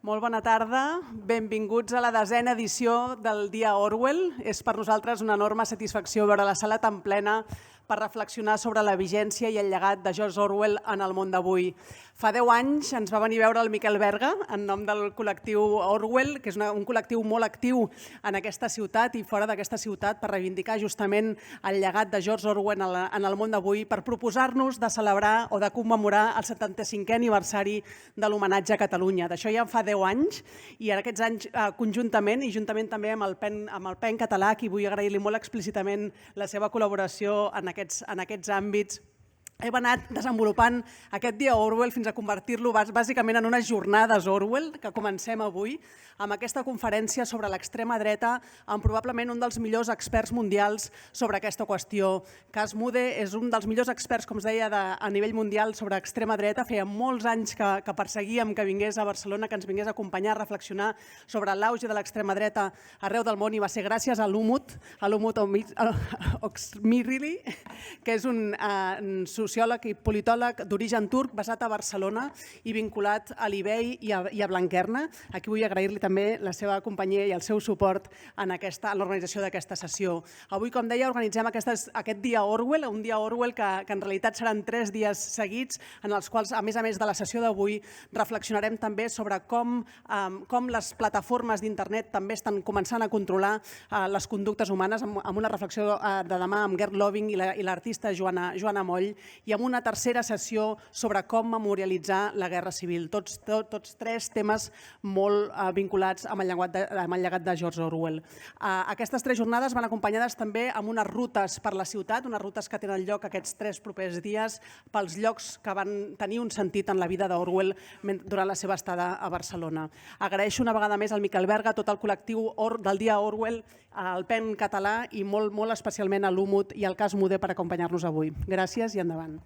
Molt bona tarda, benvinguts a la 10a edició del Dia Orwell. És per nosaltres una enorme satisfacció veure la sala tan plena per reflexionar sobre la vigència i el llegat de George Orwell en el món d'avui. Fa 10 anys ens va venir a veure el Miquel Berga en nom del col·lectiu Orwell, que és un col·lectiu molt actiu en aquesta ciutat i fora d'aquesta ciutat per reivindicar justament el llegat de George Orwell en el món d'avui, per proposar-nos de celebrar o de commemorar el 75è aniversari de l'homenatge a Catalunya. D'això ja en fa 10 anys i en aquests anys conjuntament i juntament també amb el PEN català, a qui vull agrair-li molt explícitament la seva col·laboració en aquests àmbits, hem anat desenvolupant aquest Dia Orwell fins a convertir-lo bàsicament en unes jornades Orwell, que comencem avui, amb aquesta conferència sobre l'extrema dreta, amb probablement un dels millors experts mundials sobre aquesta qüestió. Cas Mudde és un dels millors experts, com es deia, a nivell mundial sobre extrema dreta. Feia molts anys que perseguíem que vingués a Barcelona, que ens vingués a acompanyar a reflexionar sobre l'auge de l'extrema dreta arreu del món, i va ser gràcies a l'Umut Özkırımlı, que és un sociòleg i politòleg d'origen turc basat a Barcelona i vinculat a l'IBEI i a Blanquerna. Aquí vull agrair-li també la seva companyia i el seu suport en l'organització d'aquesta sessió. Avui, com deia, organitzem aquest Dia Orwell, un Dia Orwell que en realitat seran 3 dies seguits, en els quals, a més de la sessió d'avui, reflexionarem també sobre com les plataformes d'internet també estan començant a controlar les conductes humanes, amb una reflexió de demà amb Gerd Loving i l'artista Joana Moll, i amb una tercera sessió sobre com memorialitzar la Guerra Civil. Tots 3 temes molt vinculats amb el llegat de George Orwell. Aquestes 3 jornades van acompanyades també amb unes rutes per la ciutat, unes rutes que tenen lloc aquests 3 propers dies pels llocs que van tenir un sentit en la vida d'Orwell durant la seva estada a Barcelona. Agraeixo una vegada més al Miquel Berga, tot el col·lectiu del Dia Orwell, al PEN català i molt especialment a l'Umut i al Cas Mudde per acompanyar-nos avui. Gràcies i endavant.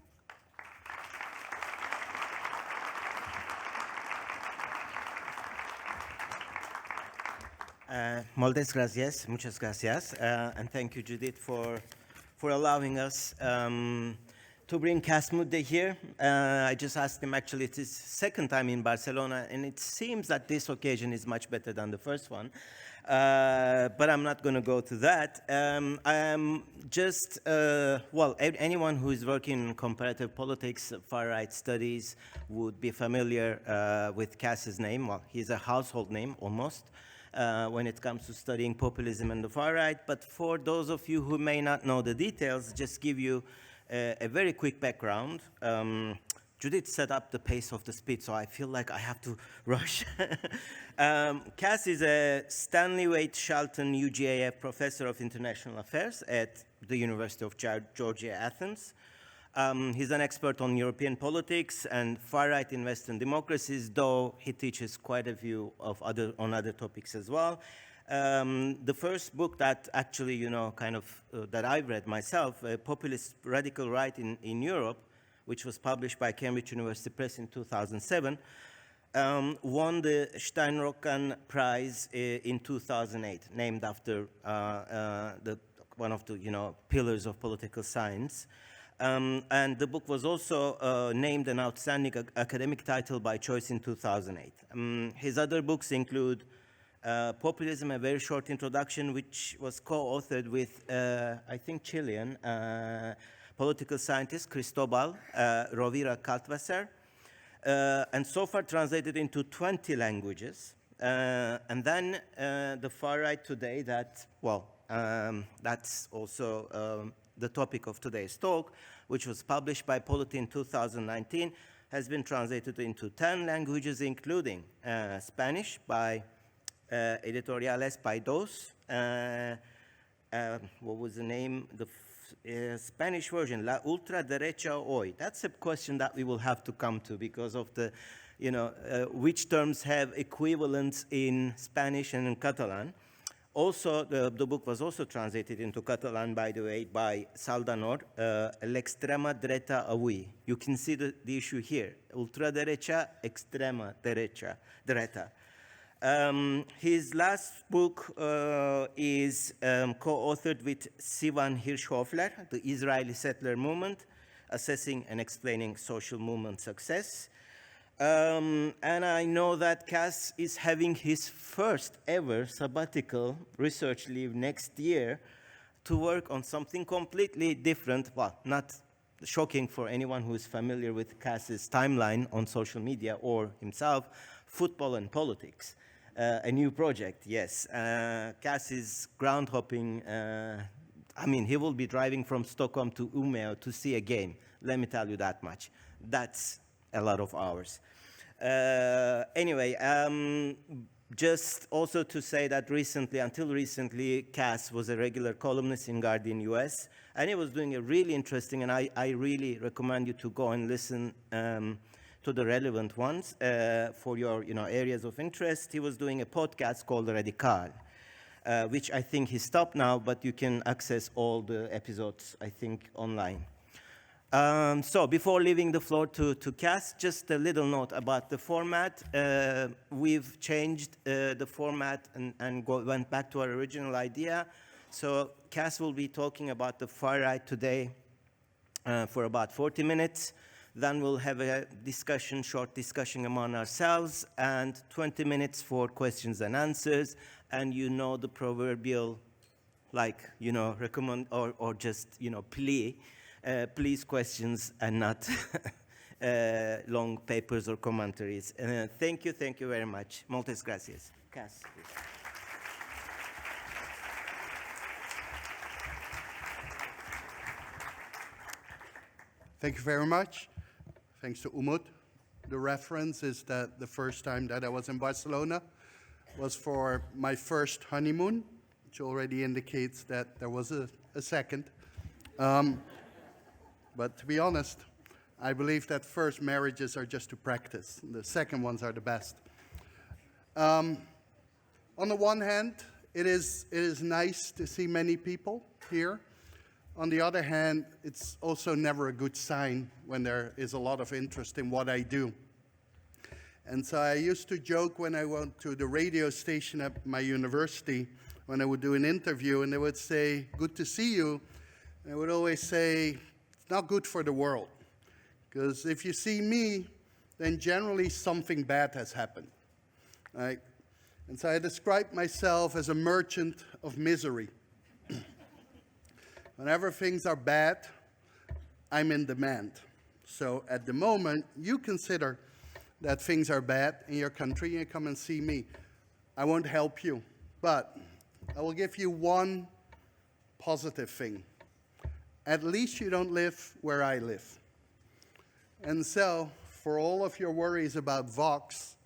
Muchas gracias, and thank you, Judith, for allowing us to bring Cas Mudde here. I just asked him, actually, it's his second time in Barcelona, and it seems that this occasion is much better than the first one. But I'm not going to go to that. I'm just, anyone who is working in comparative politics, far-right studies, would be familiar with Cas's name. Well, he's a household name, almost, when it comes to studying populism and the far-right. But for those of you who may not know the details, just give you a very quick background. Judith set up the pace of the speech, so I feel like I have to rush. Cas is a Stanley Waite Shelton UGAF Professor of International Affairs at the University of Georgia, Athens. He's an expert on European politics and far-right in Western democracies, though he teaches quite a few on other topics as well. The first book that actually, that I've read myself, Populist Radical Right in Europe, which was published by Cambridge University Press in 2007, won the Steinrocken Prize in 2008, named after one of the pillars of political science. And the book was also named an outstanding academic title by choice in 2008. His other books include Populism, a very short introduction, which was co-authored with, I think, Chilean political scientist Cristobal Rovira Kaltwasser, and so far translated into 20 languages. And then the far right today, that's also the topic of today's talk, which was published by Polity in 2019, has been translated into 10 languages, including Spanish by Editoriales Paidós. What was the name? The Spanish version, La Ultraderecha Hoy. That's a question that we will have to come to because of the, which terms have equivalents in Spanish and in Catalan. Also, the book was also translated into Catalan, by the way, by Saldonar, L'extrema dreta avui. You can see the issue here, ultraderecha, extrema dreta. His last book is co-authored with Sivan Hirschhofler, The Israeli Settler Movement, Assessing and Explaining Social Movement Success. And I know that Cas is having his first ever sabbatical research leave next year to work on something completely different. Well, not shocking for anyone who is familiar with Cas's timeline on social media or himself, football and politics. A new project, yes. Cas is ground hopping. I mean, he will be driving from Stockholm to Umeå to see a game. Let me tell you that much. That's a lot of hours. Anyway, just also to say that until recently, Cas was a regular columnist in Guardian US, and he was doing a really interesting, and I really recommend you to go and listen to the relevant ones for your areas of interest. He was doing a podcast called Radical, which I think he stopped now, but you can access all the episodes, I think, online. So before leaving the floor to Cas, just a little note about the format. We've changed the format and went back to our original idea. So Cas will be talking about the far right today for about 40 minutes. Then we'll have a short discussion among ourselves, and 20 minutes for questions and answers. And the proverbial, recommend or just, plea. Please questions and not long papers or commentaries. Thank you very much. Moltes gracias. Cas, please. Thank you very much. Thanks to Umut. The reference is that the first time that I was in Barcelona was for my first honeymoon, which already indicates that there was a second. But to be honest, I believe that first marriages are just to practice. The second ones are the best. On the one hand, it is nice to see many people here. On the other hand, it's also never a good sign when there is a lot of interest in what I do. And so I used to joke when I went to the radio station at my university, when I would do an interview, and they would say, "Good to see you." And I would always say, "It's not good for the world. Because if you see me, then generally something bad has happened." Right? And so I describe myself as a merchant of misery. Whenever things are bad, I'm in demand. So at the moment, you consider that things are bad in your country, and you come and see me. I won't help you, but I will give you one positive thing. At least you don't live where I live. And so, for all of your worries about Vox,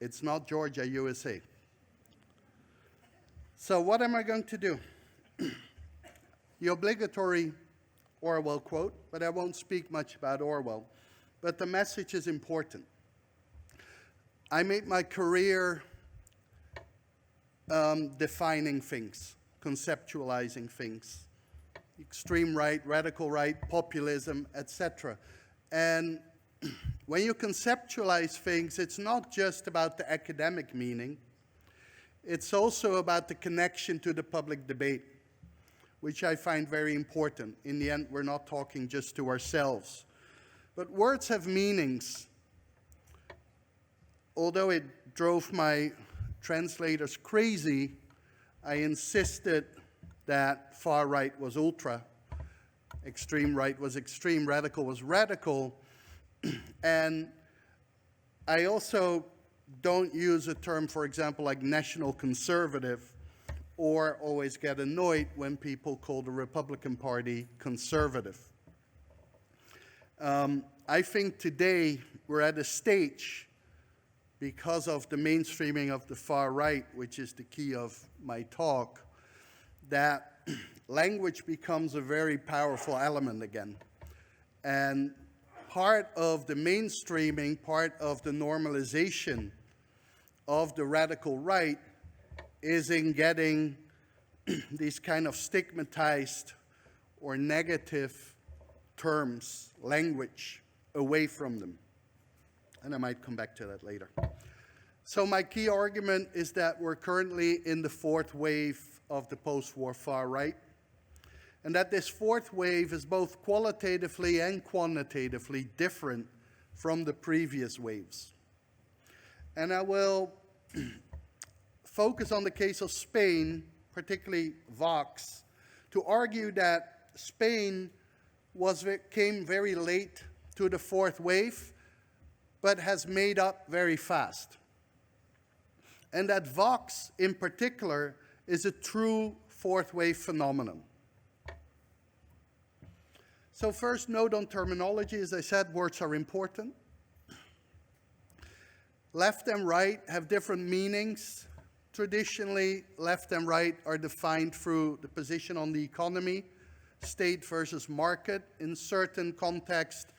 it's not Georgia, USA. So what am I going to do? The obligatory Orwell quote, but I won't speak much about Orwell. But the message is important. I made my career defining things, conceptualizing things. Extreme right, radical right, populism, etc. And when you conceptualize things, it's not just about the academic meaning. It's also about the connection to the public debate, which I find very important. In the end, we're not talking just to ourselves. But words have meanings. Although it drove my translators crazy, I insisted that far right was ultra, extreme right was extreme, radical was radical. And I also don't use a term, for example, like national conservative, or always get annoyed when people call the Republican Party conservative. I think today we're at a stage, because of the mainstreaming of the far right, which is the key of my talk, that language becomes a very powerful element again. And part of the mainstreaming, part of the normalization of the radical right is in getting these kind of stigmatized or negative terms, language, away from them. And I might come back to that later. So my key argument is that we're currently in the fourth wave of the post-war far right, and that this fourth wave is both qualitatively and quantitatively different from the previous waves. And I will focus on the case of Spain, particularly Vox, to argue that Spain came very late to the fourth wave, but has made up very fast. And that Vox, in particular, is a true fourth wave phenomenon. So first, note on terminology. As I said, words are important. Left and right have different meanings. Traditionally, left and right are defined through the position on the economy, state versus market. In certain contexts,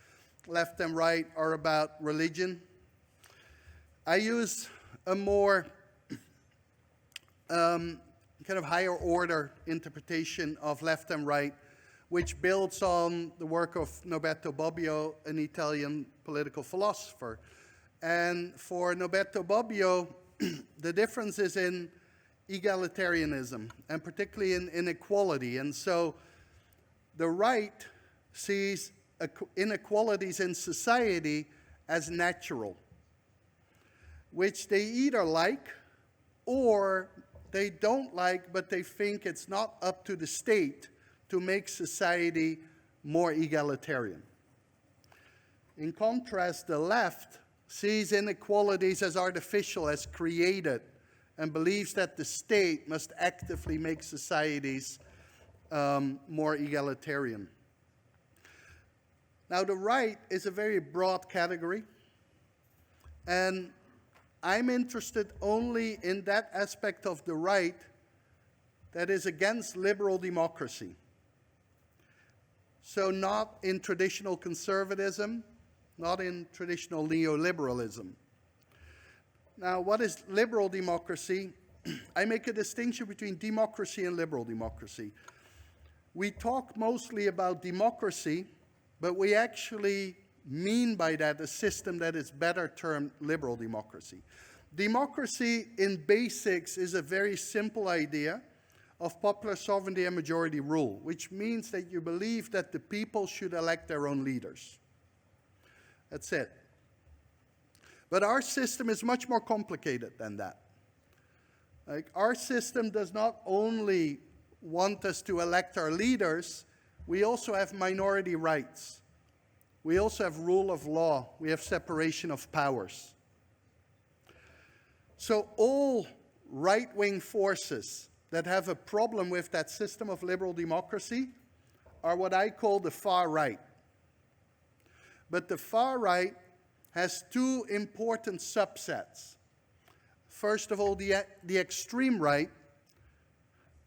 left and right are about religion. I use a more kind of higher order interpretation of left and right, which builds on the work of Norberto Bobbio, an Italian political philosopher. And for Norberto Bobbio, the difference is in egalitarianism, and particularly in inequality. And so the right sees inequalities in society as natural, which they either like or they don't like, but they think it's not up to the state to make society more egalitarian. In contrast, the left sees inequalities as artificial, as created, and believes that the state must actively make societies more egalitarian. Now, the right is a very broad category, and I'm interested only in that aspect of the right that is against liberal democracy. So not in traditional conservatism, not in traditional neoliberalism. Now, what is liberal democracy? I make a distinction between democracy and liberal democracy. We talk mostly about democracy, but we actually mean by that a system that is better termed liberal democracy. Democracy in basics is a very simple idea of popular sovereignty and majority rule, which means that you believe that the people should elect their own leaders. That's it. But our system is much more complicated than that. Like, our system does not only want us to elect our leaders, we also have minority rights. We also have rule of law. We have separation of powers. So all right-wing forces that have a problem with that system of liberal democracy are what I call the far right. But the far right has two important subsets. First of all, the extreme right,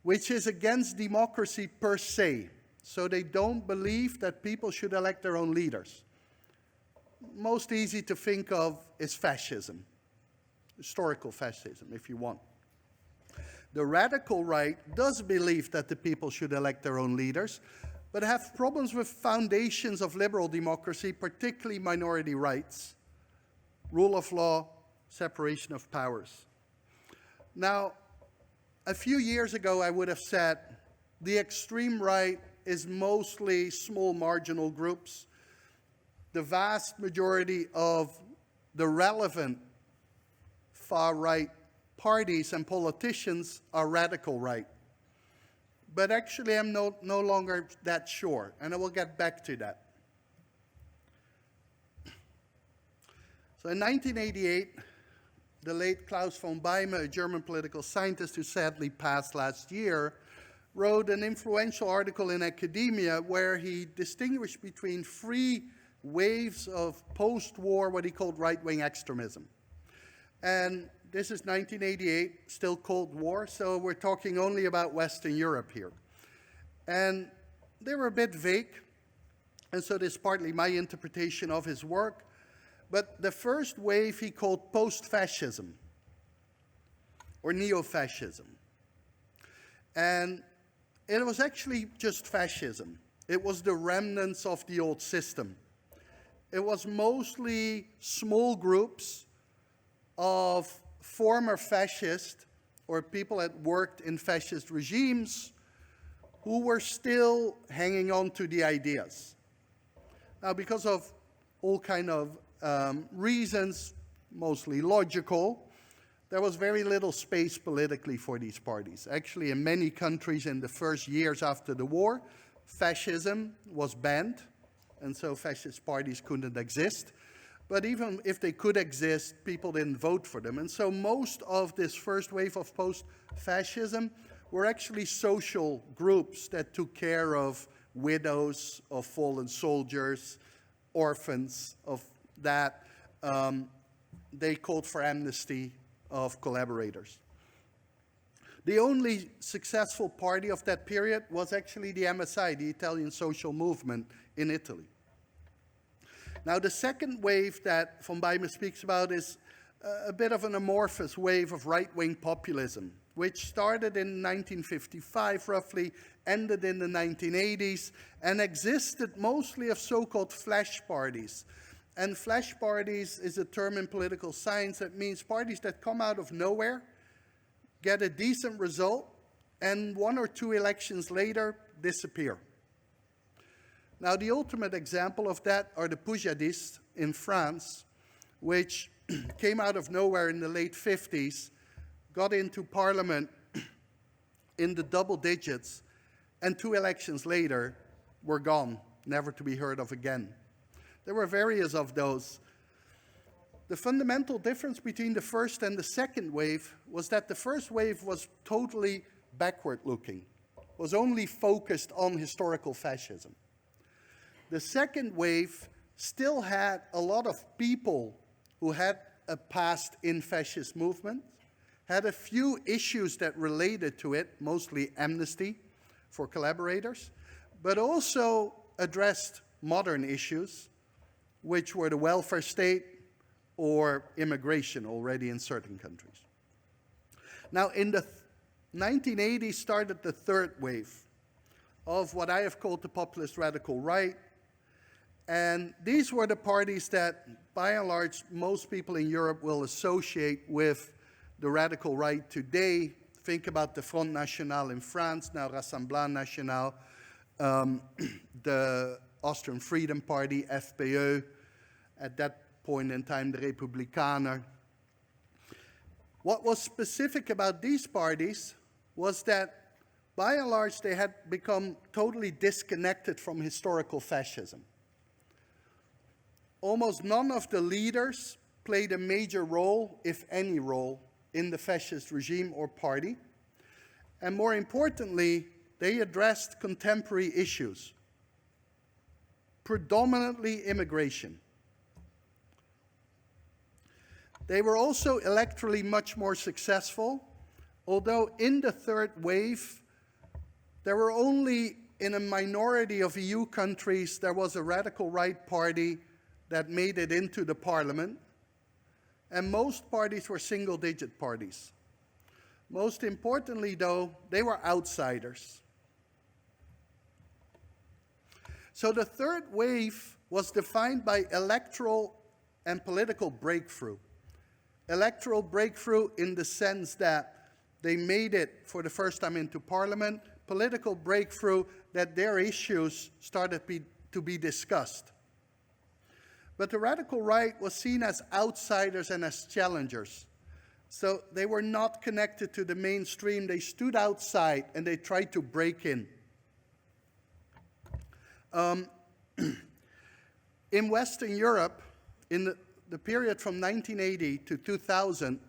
which is against democracy per se. So they don't believe that people should elect their own leaders. Most easy to think of is fascism, historical fascism, if you want. The radical right does believe that the people should elect their own leaders, but have problems with foundations of liberal democracy, particularly minority rights, rule of law, separation of powers. Now, a few years ago, I would have said the extreme right is mostly small marginal groups. The vast majority of the relevant far-right parties and politicians are radical right. But actually, I'm no longer that sure, and I will get back to that. So in 1988, the late Klaus von Beime, a German political scientist who sadly passed last year, wrote an influential article in academia where he distinguished between three waves of post-war, what he called right-wing extremism. And this is 1988, still Cold War, so we're talking only about Western Europe here. And they were a bit vague, and so this is partly my interpretation of his work. But the first wave he called post-fascism, or neo-fascism. And it was actually just fascism. It was the remnants of the old system. It was mostly small groups of former fascists or people that worked in fascist regimes who were still hanging on to the ideas. Now, because of all kind of reasons, mostly logical, there was very little space politically for these parties. Actually, in many countries in the first years after the war, fascism was banned, and so fascist parties couldn't exist. But even if they could exist, people didn't vote for them. And so most of this first wave of post-fascism were actually social groups that took care of widows of fallen soldiers, orphans of that. They called for amnesty of collaborators. The only successful party of that period was actually the MSI, the Italian social movement in Italy. Now, the second wave that von Bijmen speaks about is a bit of an amorphous wave of right-wing populism, which started in 1955 roughly, ended in the 1980s, and existed mostly of so-called flash parties. And flash parties is a term in political science that means parties that come out of nowhere, get a decent result, and 1 or 2 elections later disappear. Now, the ultimate example of that are the Poujadists in France, which came out of nowhere in the late 50s, got into parliament in the double digits, and 2 elections later were gone, never to be heard of again. There were various of those. The fundamental difference between the first and the second wave was that the first wave was totally backward-looking, was only focused on historical fascism. The second wave still had a lot of people who had a past in fascist movement, had a few issues that related to it, mostly amnesty for collaborators, but also addressed modern issues, which were the welfare state or immigration already in certain countries. Now, in the 1980s started the third wave of what I have called the populist radical right. And these were the parties that, by and large, most people in Europe will associate with the radical right today. Think about the Front National in France, now Rassemblement National, the Austrian Freedom Party, FPÖ, at that point in time, the Republikaner. What was specific about these parties was that, by and large, they had become totally disconnected from historical fascism. Almost none of the leaders played a major role, if any role, in the fascist regime or party. And more importantly, they addressed contemporary issues, predominantly immigration. They were also electorally much more successful, although in the third wave, there were only in a minority of EU countries, there was a radical right party that made it into the parliament, and most parties were single-digit parties. Most importantly, though, they were outsiders. So the third wave was defined by electoral and political breakthrough. Electoral breakthrough in the sense that they made it for the first time into parliament, political breakthrough that their issues started to be discussed. But the radical right was seen as outsiders and as challengers. So they were not connected to the mainstream. They stood outside and they tried to break in. In Western Europe, in the period from 1980 to 2000,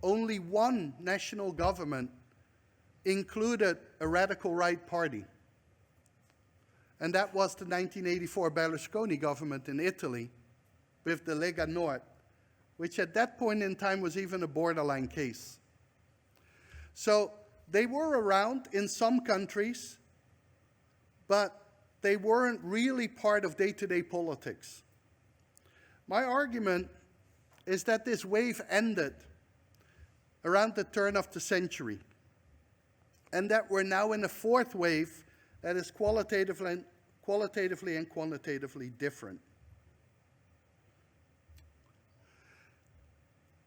only one national government included a radical right party. And that was the 1984 Berlusconi government in Italy with the Lega Nord, which at that point in time was even a borderline case. So they were around in some countries, but they weren't really part of day-to-day politics. My argument is that this wave ended around the turn of the century, and that we're now in a fourth wave that is qualitatively and quantitatively different.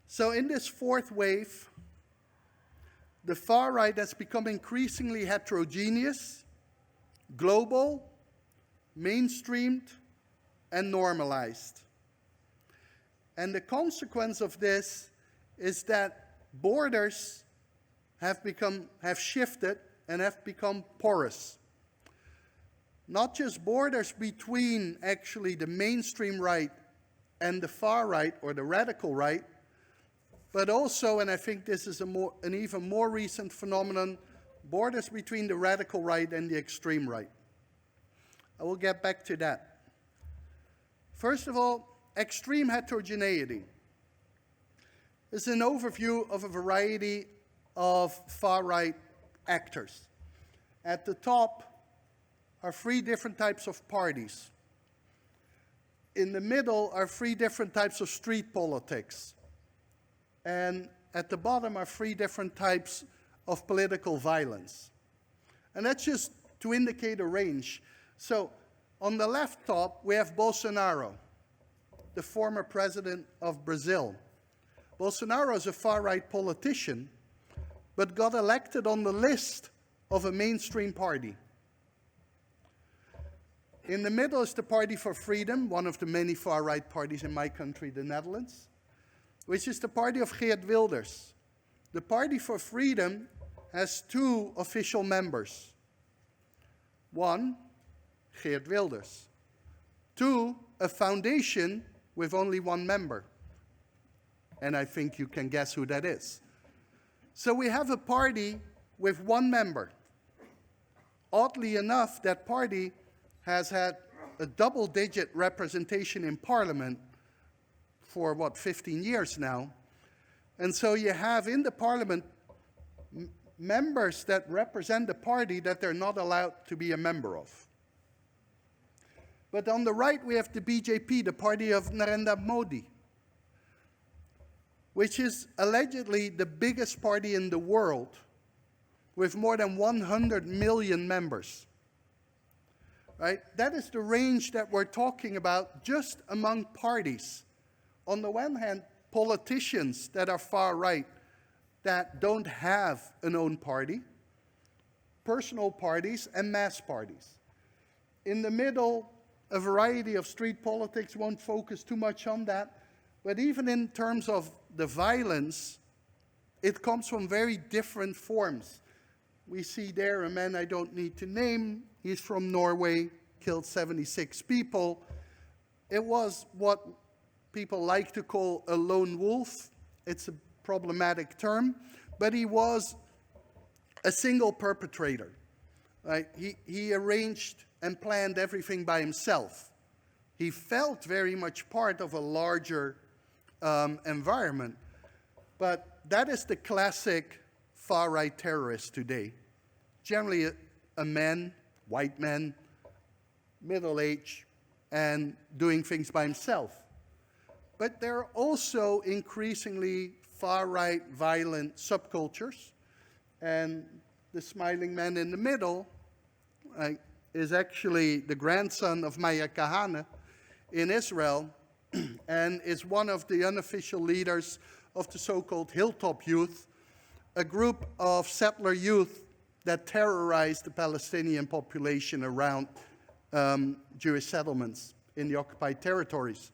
So in this fourth wave, the far right has become increasingly heterogeneous, global, mainstreamed, and normalized. And the consequence of this is that borders have shifted and have become porous. Not just borders between actually the mainstream right and the far right or the radical right, but also, and I think this is an even more recent phenomenon, borders between the radical right and the extreme right. I will get back to that. First of all, extreme heterogeneity is an overview of a variety of far-right actors. At the top are 3 different types of parties. In the middle are 3 different types of street politics. And at the bottom are 3 different types of political violence. And that's just to indicate a range. So on the left top, we have Bolsonaro, the former president of Brazil. Bolsonaro is a far-right politician, but got elected on the list of a mainstream party. In the middle is the Party for Freedom, one of the many far-right parties in my country, the Netherlands, which is the party of Geert Wilders. The Party for Freedom has 2 official members. 1, Geert Wilders. 2, a foundation with only 1 member. And I think you can guess who that is. So we have a party with 1 member. Oddly enough, that party has had a double-digit representation in parliament for, 15 years now. And so you have in the parliament members that represent the party that they're not allowed to be a member of. But on the right, we have the BJP, the party of Narendra Modi, which is allegedly the biggest party in the world with more than 100 million members. Right? That is the range that we're talking about just among parties. On the one hand, politicians that are far right that don't have an own party, personal parties, and mass parties. In the middle, a variety of street politics, won't focus too much on that, but even in terms of the violence, it comes from very different forms. We see there a man I don't need to name. He's from Norway, killed 76 people. It was what people like to call a lone wolf. It's a problematic term, but he was a single perpetrator. Right? He arranged and planned everything by himself. He felt very much part of a larger environment, but that is the classic far-right terrorist today. Generally a man, white man, middle-aged, and doing things by himself. But there are also increasingly far-right violent subcultures, and the smiling man in the middle is actually the grandson of Maya Kahane in Israel, and is one of the unofficial leaders of the so-called Hilltop Youth, a group of settler youth that terrorized the Palestinian population around Jewish settlements in the occupied territories.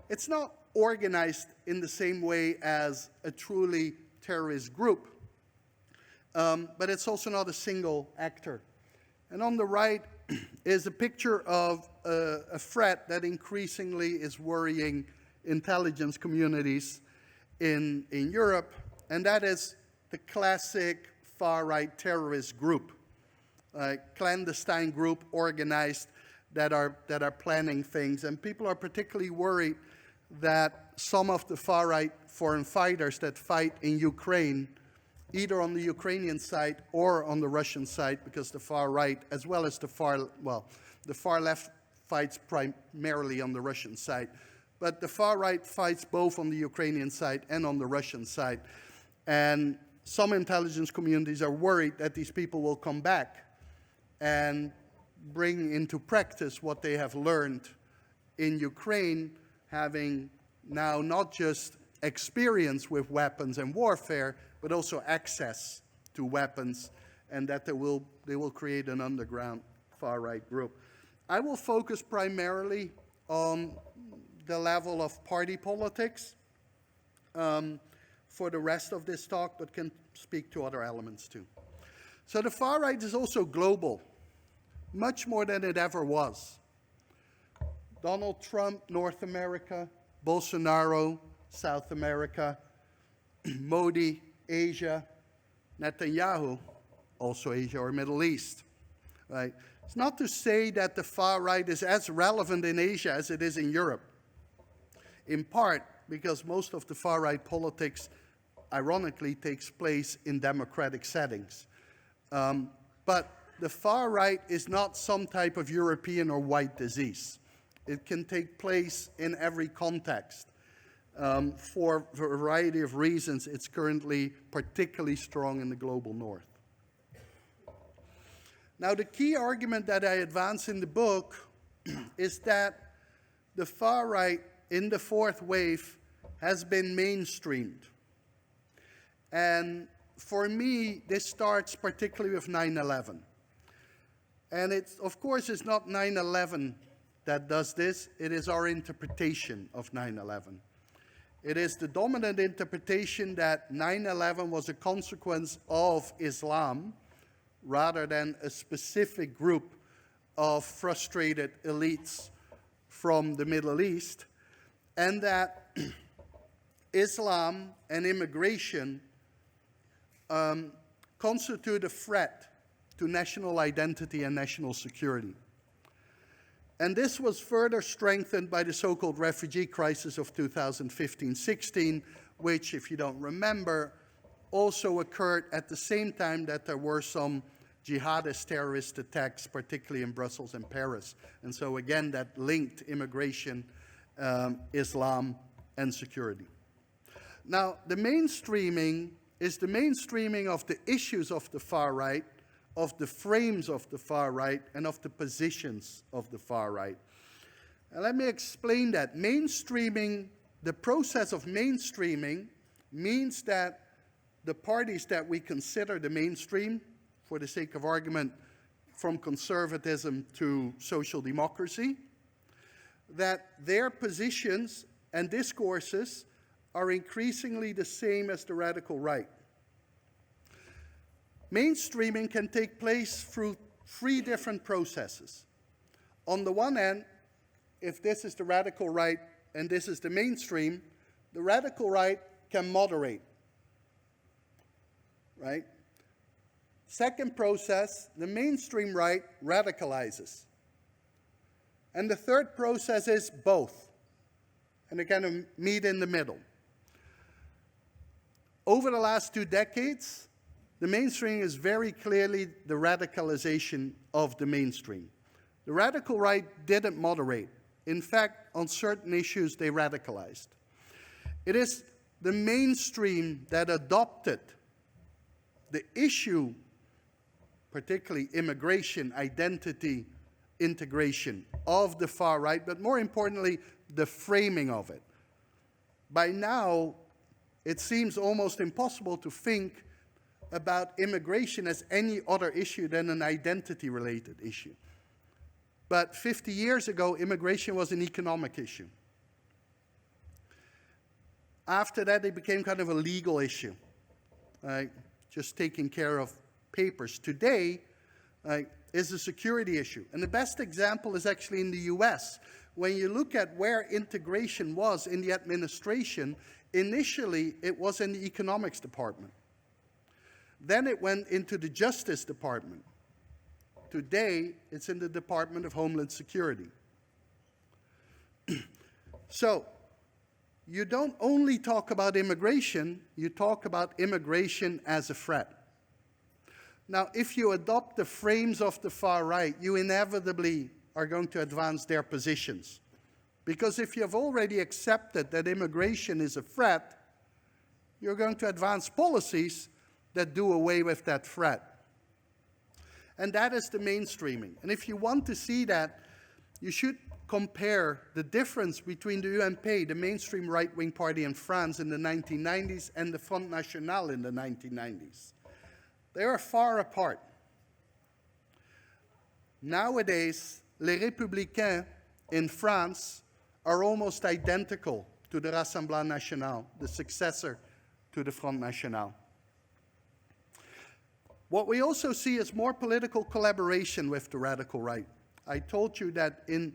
It's not organized in the same way as a truly terrorist group, but it's also not a single actor. And on the right is a picture of a threat that increasingly is worrying intelligence communities in Europe, and that is the classic far-right terrorist group, clandestine group organized that are planning things. And people are particularly worried that some of the far-right foreign fighters that fight in Ukraine, either on the Ukrainian side or on the Russian side, because the far right, as well as the far left fights primarily on the Russian side. But the far right fights both on the Ukrainian side and on the Russian side. And some intelligence communities are worried that these people will come back and bring into practice what they have learned in Ukraine, having now not just experience with weapons and warfare, but also access to weapons, and that they will create an underground far-right group. I will focus primarily on the level of party politics for the rest of this talk, but can speak to other elements too. So the far right is also global, much more than it ever was. Donald Trump, North America; Bolsonaro, South America; Modi, Asia; Netanyahu, also Asia or Middle East. Right? It's not to say that the far right is as relevant in Asia as it is in Europe, in part because most of the far right politics, ironically, takes place in democratic settings. But the far right is not some type of European or white disease. It can take place in every context. For a variety of reasons, it's currently particularly strong in the global north. Now, the key argument that I advance in the book is that the far right in the fourth wave has been mainstreamed. And for me, this starts particularly with 9/11. And it's, of course, it's not 9/11 that does this. It is our interpretation of 9/11. It is the dominant interpretation that 9/11 was a consequence of Islam rather than a specific group of frustrated elites from the Middle East, and that Islam and immigration constitute a threat to national identity and national security. And this was further strengthened by the so-called refugee crisis of 2015-16, which, if you don't remember, also occurred at the same time that there were some jihadist terrorist attacks, particularly in Brussels and Paris. And so again, that linked immigration, Islam, and security. Now, the mainstreaming is the mainstreaming of the issues of the far right, of the frames of the far right, and of the positions of the far right. And let me explain that. Mainstreaming, the process of mainstreaming, means that the parties that we consider the mainstream, for the sake of argument, from conservatism to social democracy, that their positions and discourses are increasingly the same as the radical right. Mainstreaming can take place through three different processes. On the one hand, if this is the radical right and this is the mainstream, the radical right can moderate, right? Second process, the mainstream right radicalizes. And the third process is both, and they kind of meet in the middle. Over the last 2 decades, the mainstream is very clearly the radicalization of the mainstream. The radical right didn't moderate. In fact, on certain issues, they radicalized. It is the mainstream that adopted the issue, particularly immigration, identity, integration of the far right, but more importantly, the framing of it. By now, it seems almost impossible to think about immigration as any other issue than an identity-related issue. But 50 years ago, immigration was an economic issue. After that, it became kind of a legal issue, just taking care of papers. Today, is a security issue. And the best example is actually in the US. When you look at where integration was in the administration, initially it was in the economics department. Then it went into the Justice Department. Today, it's in the Department of Homeland Security. So, you don't only talk about immigration, you talk about immigration as a threat. Now, if you adopt the frames of the far right, you inevitably are going to advance their positions. Because if you have already accepted that immigration is a threat, you're going to advance policies that do away with that threat. And that is the mainstreaming. And if you want to see that, you should compare the difference between the UMP, the mainstream right-wing party in France in the 1990s, and the Front National in the 1990s. They are far apart. Nowadays, Les Républicains in France are almost identical to the Rassemblement National, the successor to the Front National. What we also see is more political collaboration with the radical right. I told you that in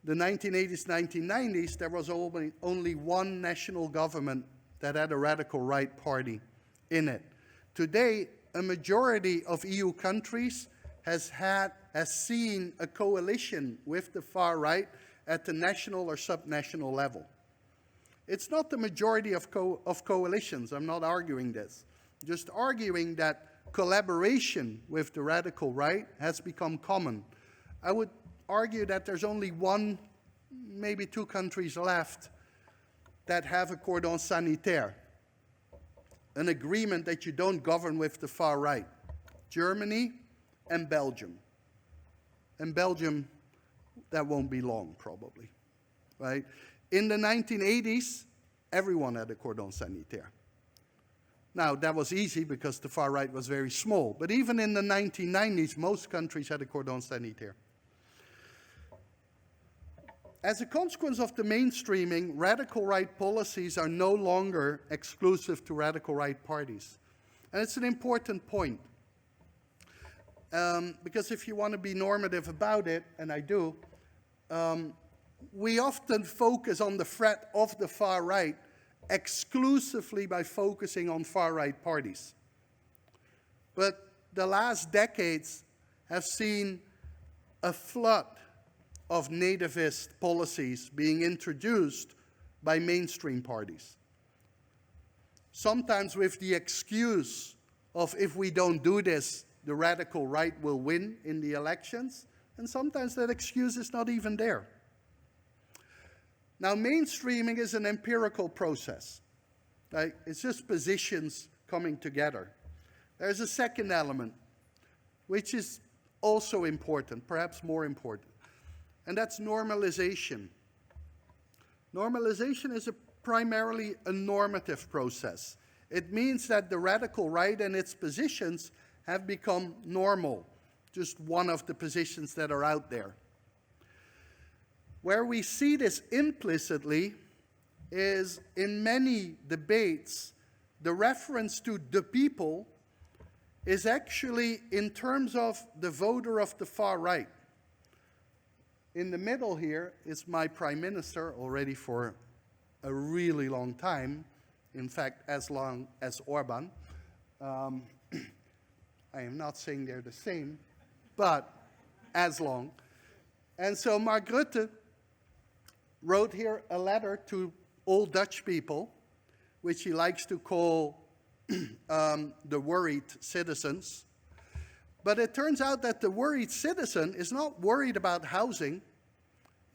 the 1980s, 1990s, there was only one national government that had a radical right party in it. Today, a majority of EU countries has seen a coalition with the far right at the national or subnational level. It's not the majority of coalitions, I'm not arguing this. Just arguing that collaboration with the radical right has become common. I would argue that there's only one, maybe two countries left that have a cordon sanitaire, an agreement that you don't govern with the far right. Germany and Belgium. And Belgium, that won't be long probably, right? In the 1980s, everyone had a cordon sanitaire. Now, that was easy because the far right was very small. But even in the 1990s, most countries had a cordon sanitaire. As a consequence of the mainstreaming, radical right policies are no longer exclusive to radical right parties. And it's an important point. Because if you want to be normative about it, and I do, we often focus on the threat of the far right exclusively by focusing on far-right parties. But the last decades have seen a flood of nativist policies being introduced by mainstream parties. Sometimes with the excuse of if we don't do this, the radical right will win in the elections, and sometimes that excuse is not even there. Now, mainstreaming is an empirical process. Right? It's just positions coming together. There's a second element, which is also important, perhaps more important, and that's normalization. Normalization is primarily a normative process. It means that the radical right and its positions have become normal, just one of the positions that are out there. Where we see this implicitly is in many debates, the reference to the people is actually in terms of the voter of the far right. In the middle here is my prime minister, already for a really long time, in fact, as long as Orban. I am not saying they're the same, but as long. And so Mark Rutte wrote here a letter to all Dutch people, which he likes to call the worried citizens. But it turns out that the worried citizen is not worried about housing,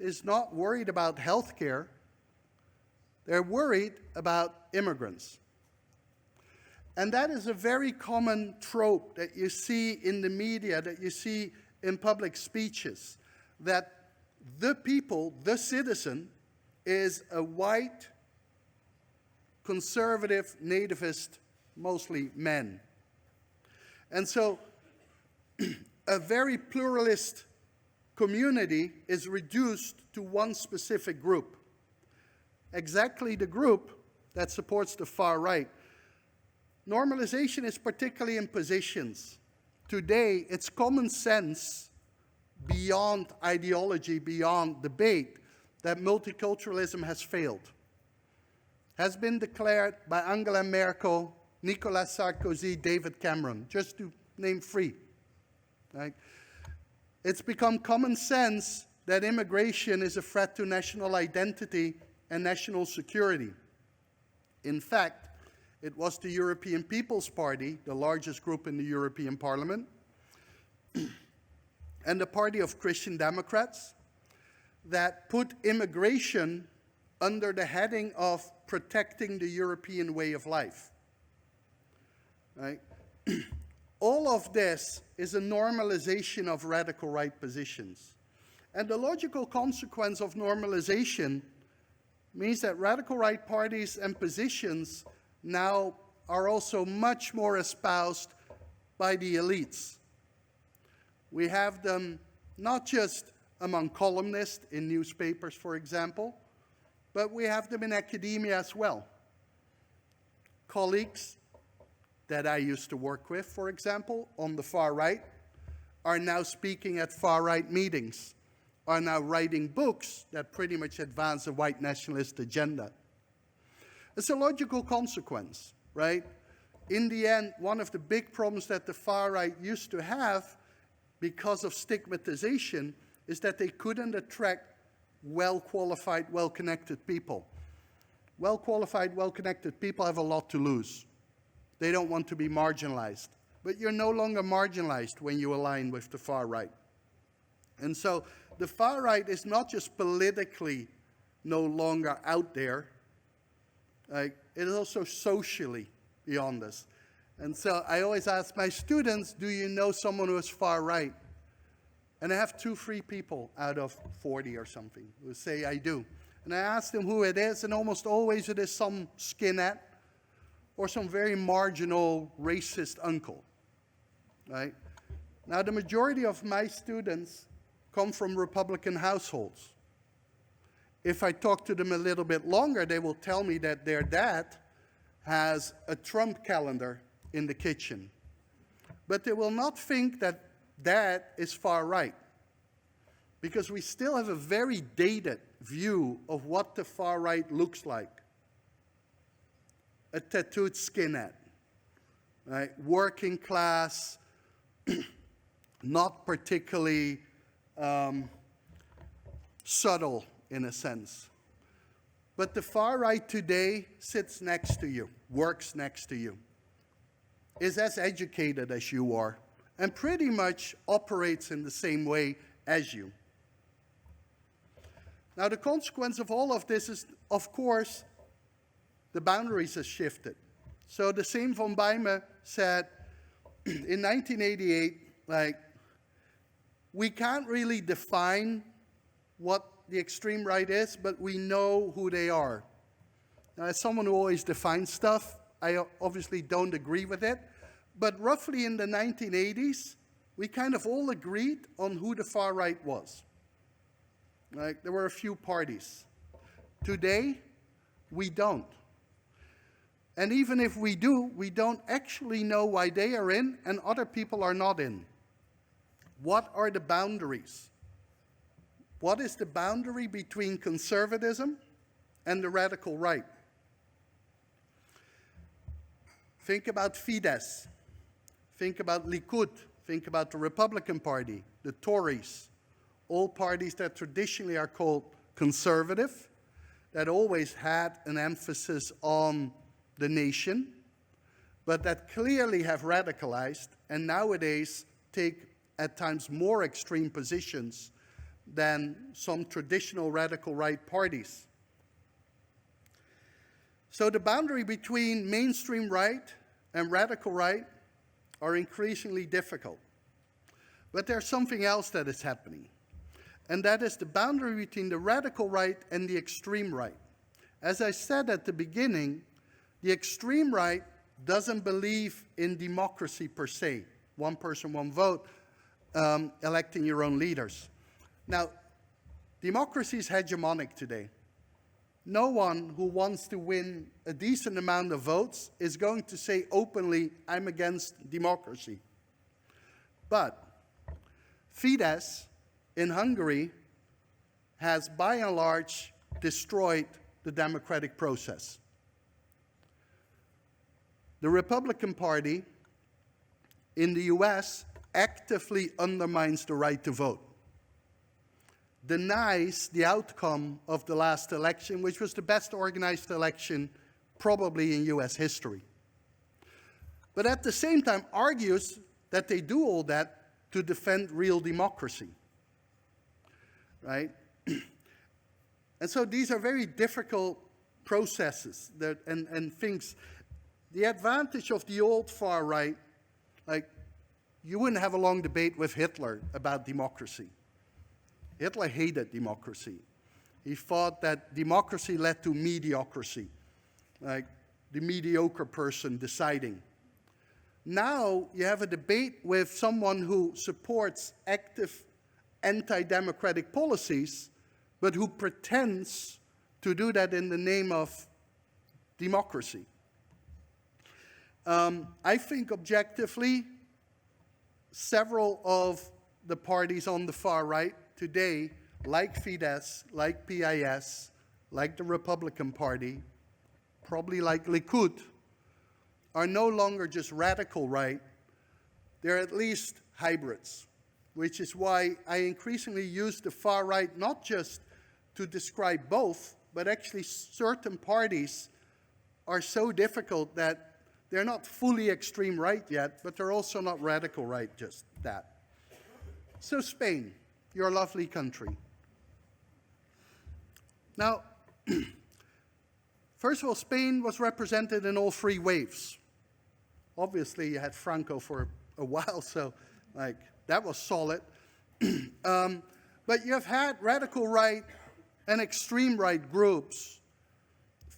is not worried about healthcare. They're worried about immigrants. And that is a very common trope that you see in the media, that you see in public speeches, that the people, the citizen, is a white, conservative, nativist, mostly men. And so a very pluralist community is reduced to one specific group, exactly the group that supports the far right. Normalization is particularly in positions. Today, it's common sense, beyond ideology, beyond debate, that multiculturalism has failed. Has been declared by Angela Merkel, Nicolas Sarkozy, David Cameron, just to name three. Right? It's become common sense that immigration is a threat to national identity and national security. In fact, it was the European People's Party, the largest group in the European Parliament, and the Party of Christian Democrats, that put immigration under the heading of protecting the European way of life. Right? All of this is a normalization of radical right positions. And the logical consequence of normalization means that radical right parties and positions now are also much more espoused by the elites. We have them not just among columnists in newspapers, for example, but we have them in academia as well. Colleagues that I used to work with, for example, on the far right, are now speaking at far-right meetings, are now writing books that pretty much advance a white nationalist agenda. It's a logical consequence, right? In the end, one of the big problems that the far right used to have because of stigmatization is that they couldn't attract well-qualified, well-connected people. Well-qualified, well-connected people have a lot to lose. They don't want to be marginalized. But you're no longer marginalized when you align with the far right. And so the far right is not just politically no longer out there, it is also socially beyond us. And so I always ask my students, do you know someone who is far right? And I have 2-3 people out of 40 or something who say I do. And I ask them who it is, and almost always it is some skinhead or some very marginal racist uncle, right? Now, the majority of my students come from Republican households. If I talk to them a little bit longer, they will tell me that their dad has a Trump calendar in the kitchen. But they will not think that dad is far right, because we still have a very dated view of what the far right looks like. A tattooed skinhead, right? Working class, not particularly subtle in a sense. But the far right today sits next to you, works next to you, is as educated as you are, and pretty much operates in the same way as you. Now, the consequence of all of this is, of course, the boundaries have shifted. So the same von Bijmen said in 1988, like, we can't really define what the extreme right is, but we know who they are. Now, as someone who always defines stuff, I obviously don't agree with it, but roughly in the 1980s, we kind of all agreed on who the far right was. Like, there were a few parties. Today, we don't. And even if we do, we don't actually know why they are in and other people are not in. What are the boundaries? What is the boundary between conservatism and the radical right? Think about Fidesz. Think about Likud. Think about the Republican Party, the Tories. All parties that traditionally are called conservative, that always had an emphasis on the nation, but that clearly have radicalized and nowadays take at times more extreme positions than some traditional radical right parties. So the boundary between mainstream right and radical right are increasingly difficult. But there's something else that is happening, and that is the boundary between the radical right and the extreme right. As I said at the beginning, the extreme right doesn't believe in democracy per se, one person, one vote, electing your own leaders. Now, democracy is hegemonic today. No one who wants to win a decent amount of votes is going to say openly, I'm against democracy. But Fidesz in Hungary has by and large destroyed the democratic process. The Republican Party in the US actively undermines the right to vote, denies the outcome of the last election, which was the best organized election probably in US history. But at the same time argues that they do all that to defend real democracy, right? And so these are very difficult processes and things. The advantage of the old far right, like, you wouldn't have a long debate with Hitler about democracy. Hitler hated democracy. He thought that democracy led to mediocrity, like the mediocre person deciding. Now you have a debate with someone who supports active anti-democratic policies, but who pretends to do that in the name of democracy. I think objectively, several of the parties on the far right today, like Fidesz, like PIS, like the Republican Party, probably like Likud, are no longer just radical right, they're at least hybrids, which is why I increasingly use the far right not just to describe both, but actually certain parties are so difficult that they're not fully extreme right yet, but they're also not radical right, just that. So Spain, your lovely country. Now, first of all, Spain was represented in all three waves. Obviously, you had Franco for a while, so like that was solid. But you have had radical right and extreme right groups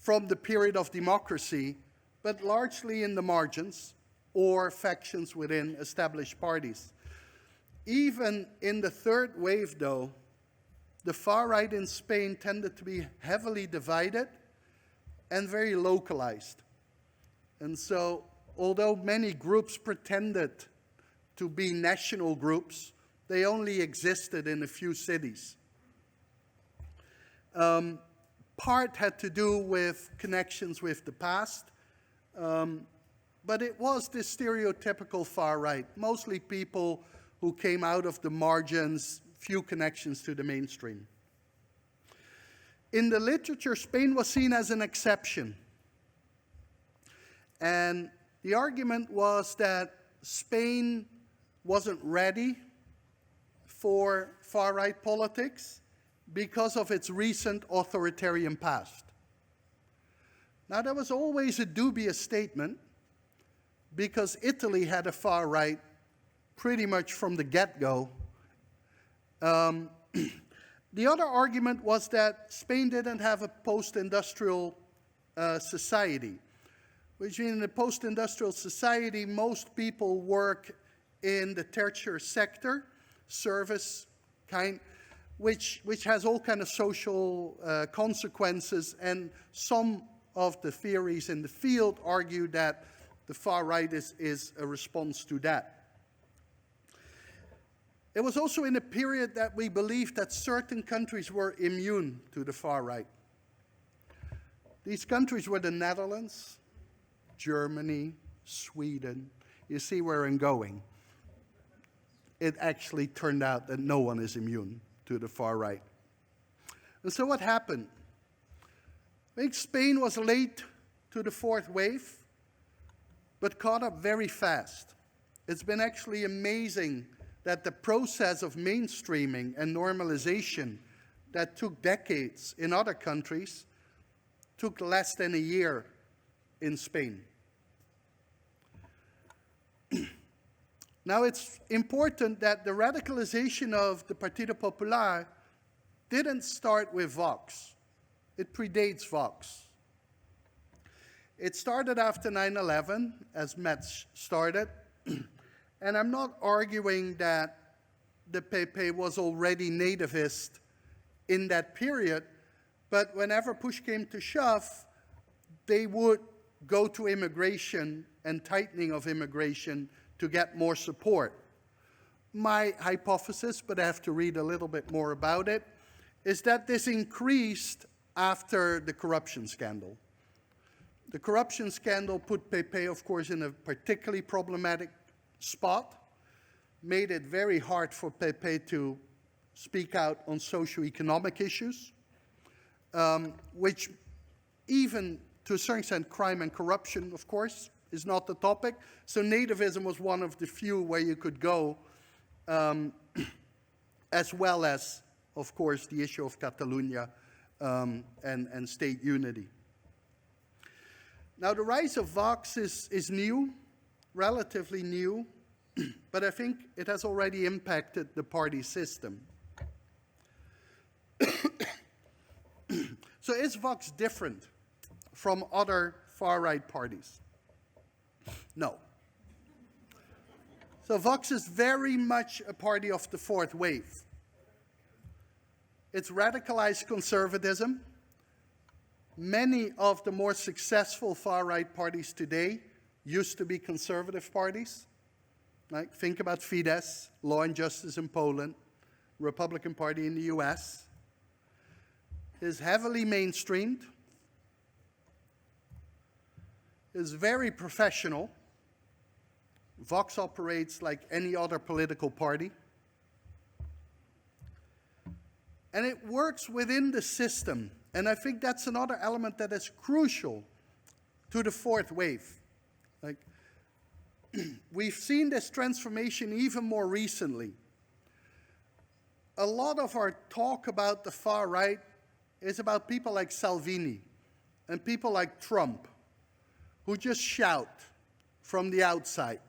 from the period of democracy, but largely in the margins or factions within established parties. Even in the third wave, though, the far right in Spain tended to be heavily divided and very localized. And so, although many groups pretended to be national groups, they only existed in a few cities. Part had to do with connections with the past, but it was this stereotypical far right, mostly people who came out of the margins, few connections to the mainstream. In the literature, Spain was seen as an exception. And the argument was that Spain wasn't ready for far-right politics because of its recent authoritarian past. Now, that was always a dubious statement because Italy had a far-right pretty much from the get-go. The other argument was that Spain didn't have a post-industrial society, which means in a post-industrial society, most people work in the tertiary sector, service kind, which has all kind of social consequences, and some of the theories in the field argue that the far right is a response to that. It was also in a period that we believed that certain countries were immune to the far right. These countries were the Netherlands, Germany, Sweden. You see where I'm going. It actually turned out that no one is immune to the far right. And so what happened? I think Spain was late to the fourth wave, but caught up very fast. It's been actually amazing that the process of mainstreaming and normalization that took decades in other countries took less than a year in Spain. Now, it's important that the radicalization of the Partido Popular didn't start with Vox. It predates Vox. It started after 9/11, as Metz started. And I'm not arguing that the PP was already nativist in that period, but whenever push came to shove, they would go to immigration and tightening of immigration to get more support. My hypothesis, but I have to read a little bit more about it, is that this increased after the corruption scandal. The corruption scandal put PP, of course, in a particularly problematic spot, made it very hard for PP to speak out on socio-economic issues, which even to a certain extent, crime and corruption, of course, is not the topic. So nativism was one of the few where you could go, as well as, of course, the issue of Catalonia and state unity. Now, the rise of Vox is new, relatively new, but I think it has already impacted the party system. So is Vox different from other far-right parties? No. So Vox is very much a party of the fourth wave. it's radicalized conservatism. Many of the more successful far-right parties today used to be conservative parties. Like, think about Fidesz, Law and Justice in Poland, Republican Party in the US. Is heavily mainstreamed, is very professional. Vox operates like any other political party. And it works within the system. And I think that's another element that is crucial to the fourth wave. Like, we've seen this transformation even more recently. A lot of our talk about the far right is about people like Salvini and people like Trump, who just shout from the outside,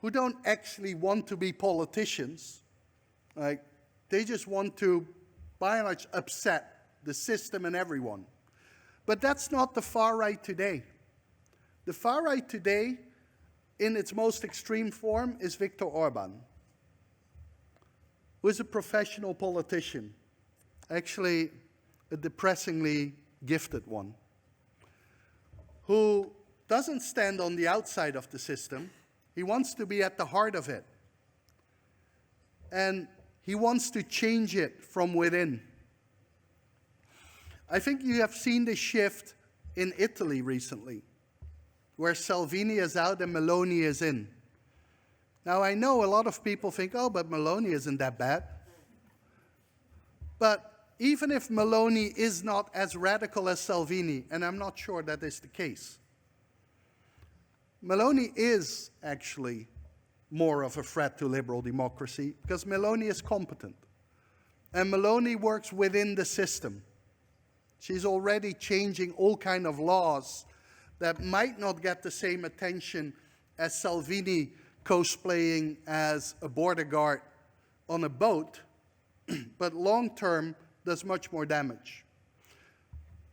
who don't actually want to be politicians. Like, they just want to, by and large, upset the system and everyone. But that's not the far right today. The far right today, in its most extreme form, is Viktor Orban, who is a professional politician, actually a depressingly gifted one, who doesn't stand on the outside of the system. He wants to be at the heart of it. And he wants to change it from within. I think you have seen the shift in Italy recently, where Salvini is out and Meloni is in. Now, I know a lot of people think, oh, but Meloni isn't that bad. But even if Meloni is not as radical as Salvini, and I'm not sure that is the case, Meloni is actually more of a threat to liberal democracy because Meloni is competent. And Meloni works within the system. She's already changing all kinds of laws that might not get the same attention as Salvini cosplaying as a border guard on a boat, but long term does much more damage.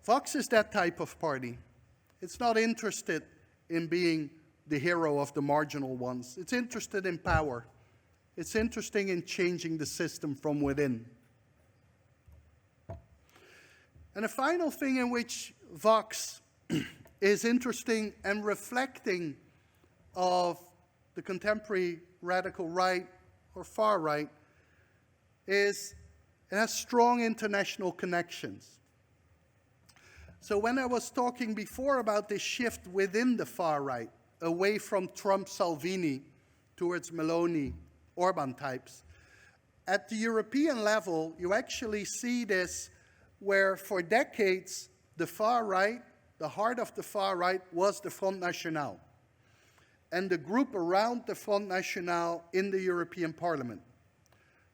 Vox is that type of party. It's not interested in being the hero of the marginal ones. It's interested in power. It's interested in changing the system from within. And a final thing in which Vox is interesting and reflecting of the contemporary radical right or far right is it has strong international connections. So when I was talking before about this shift within the far right, away from Trump, Salvini, towards Meloni, Orban types, at the European level, you actually see this where for decades, the far right, the heart of the far right was the Front National and the group around the Front National in the European Parliament.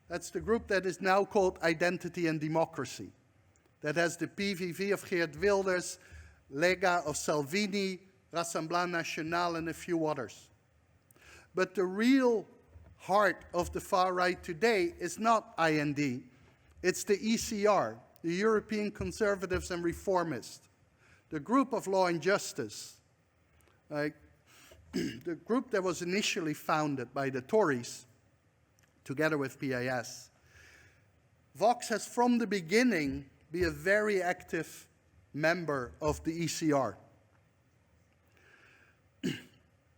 That's the group that is now called Identity and Democracy, that has the PVV of Geert Wilders, Lega of Salvini, Rassemblement National, and a few others. But the real heart of the far right today is not IND, it's the ECR, the European Conservatives and Reformists, the group of Law and Justice, the group that was initially founded by the Tories, together with PAS. Vox has from the beginning been a very active member of the ECR.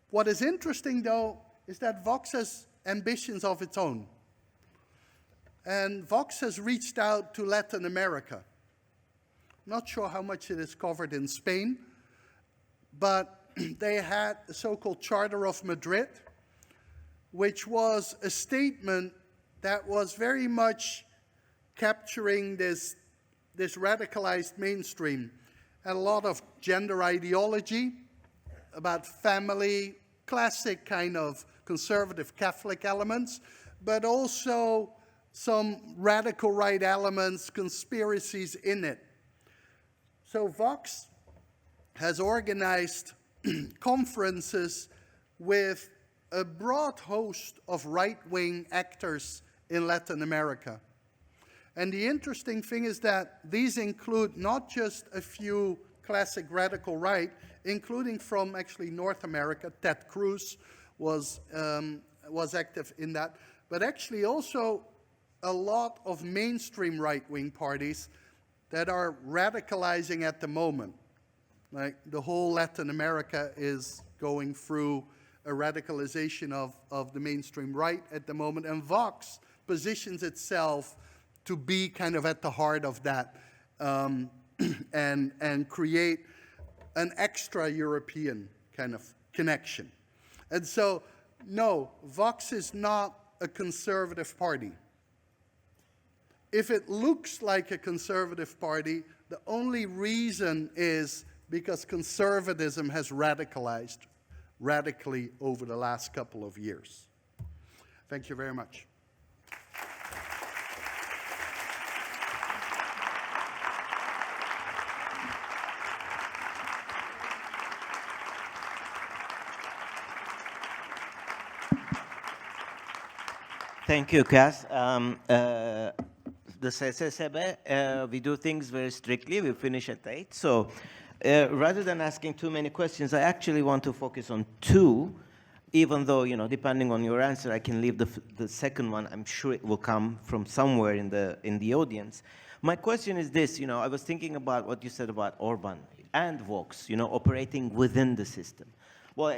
What is interesting, though, is that Vox has ambitions of its own. And Vox has reached out to Latin America. Not sure how much it is covered in Spain, but they had the so-called Charter of Madrid, which was a statement that was very much capturing this radicalized mainstream. And a lot of gender ideology about family, classic kind of conservative Catholic elements, but also some radical right elements, conspiracies in it. So Vox has organized conferences with a broad host of right-wing actors in Latin America. And the interesting thing is that these include not just a few classic radical right, including from actually North America. Ted Cruz was active in that, but actually also a lot of mainstream right-wing parties that are radicalizing at the moment. Like the whole Latin America is going through a radicalization of the mainstream right at the moment, and Vox positions itself to be kind of at the heart of that and create an extra European kind of connection. And so, no, Vox is not a conservative party. If it looks like a conservative party, the only reason is because conservatism has radicalized radically over the last couple of years. Thank you very much. Thank you, Cas. The CCCB, we do things very strictly. We finish at 8. So rather than asking too many questions, I actually want to focus on 2, even though, you know, depending on your answer, I can leave the second one. I'm sure it will come from somewhere in the audience. My question is this, you know, I was thinking about what you said about Orban and Vox, you know, operating within the system. Well,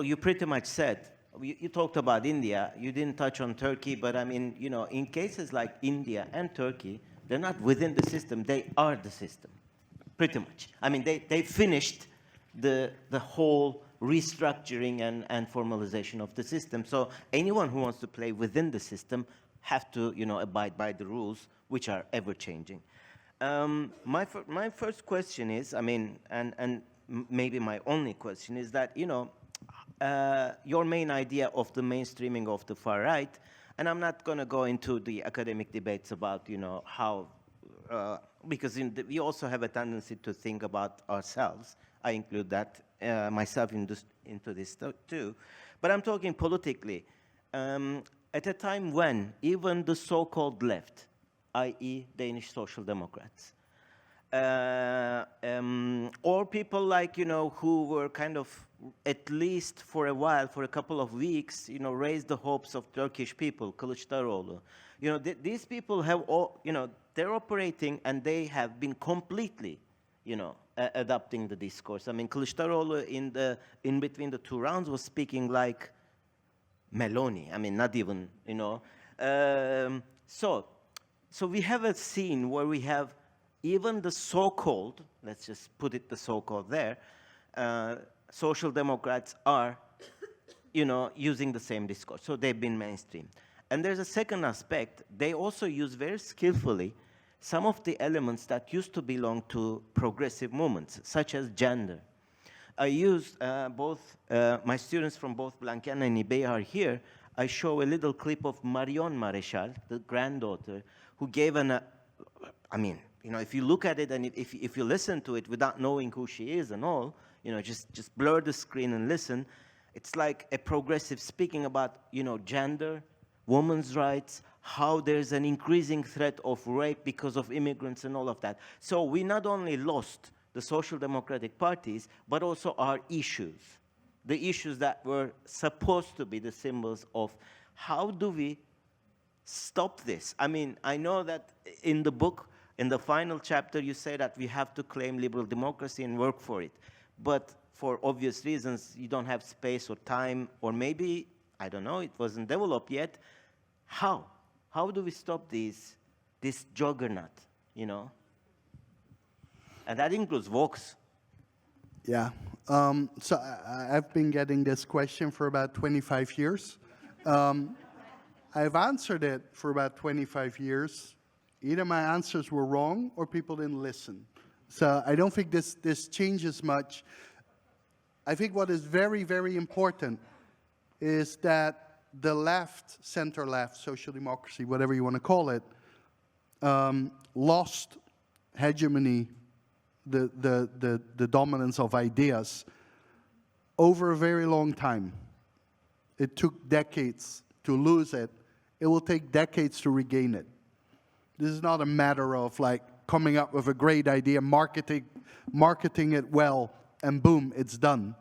you pretty much said, you talked about India, you didn't touch on Turkey, but I mean, you know, in cases like India and Turkey, they're not within the system, they are the system, pretty much. I mean, they finished the whole restructuring and formalization of the system. So anyone who wants to play within the system have to, you know, abide by the rules, which are ever-changing. My first question is, I mean, and maybe my only question is that, you know, your main idea of the mainstreaming of the far right, and I'm not going to go into the academic debates about, you know, how, because we also have a tendency to think about ourselves. I include that myself into this too. But I'm talking politically. At a time when even the so-called left, i.e. Danish Social Democrats, or people like, you know, who were kind of, at least for a while, for a couple of weeks, you know, raised the hopes of Turkish people, Kılıçdaroğlu. You know, these people have all, you know, they're operating and they have been completely, you know, adapting the discourse. I mean, Kılıçdaroğlu in between the 2 rounds was speaking like Meloni. I mean, not even, you know. So we have a scene where we have even the so-called, let's just put it the so-called there, social democrats are, you know, using the same discourse. So they've been mainstream. And there's a second aspect. They also use very skillfully some of the elements that used to belong to progressive movements, such as gender. I used my students from both Blanquerna and Ibe are here. I show a little clip of Marion Maréchal, the granddaughter, who gave I mean, you know, if you look at it and if you listen to it without knowing who she is and all, you know, just blur the screen and listen, it's like a progressive speaking about, you know, gender, women's rights, how there's an increasing threat of rape because of immigrants and all of that. So we not only lost the social democratic parties, but also our issues, the issues that were supposed to be the symbols of how do we stop this? I mean, I know that in the book, in the final chapter, you say that we have to claim liberal democracy and work for it. But for obvious reasons, you don't have space or time, or maybe, I don't know, it wasn't developed yet. How? How do we stop this juggernaut, you know? And that includes Vox. Yeah. So I've been getting this question for about 25 years. I've answered it for about 25 years. Either my answers were wrong or people didn't listen. So I don't think this changes much. I think what is very, very important is that the left, center-left, social democracy, whatever you want to call it, lost hegemony, the dominance of ideas over a very long time. It took decades to lose it. It will take decades to regain it. This is not a matter of like coming up with a great idea, marketing it well, and boom, it's done.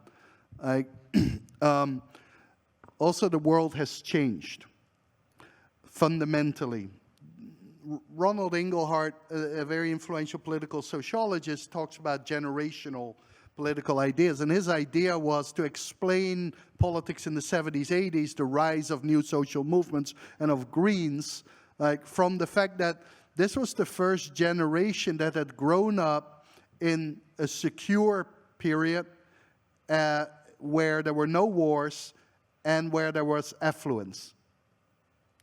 Also, the world has changed. fundamentally. Ronald Inglehart, a very influential political sociologist, talks about generational political ideas. And his idea was to explain politics in the 70s, 80s, the rise of new social movements and of Greens, like from the fact that this was the first generation that had grown up in a secure period where there were no wars and where there was affluence.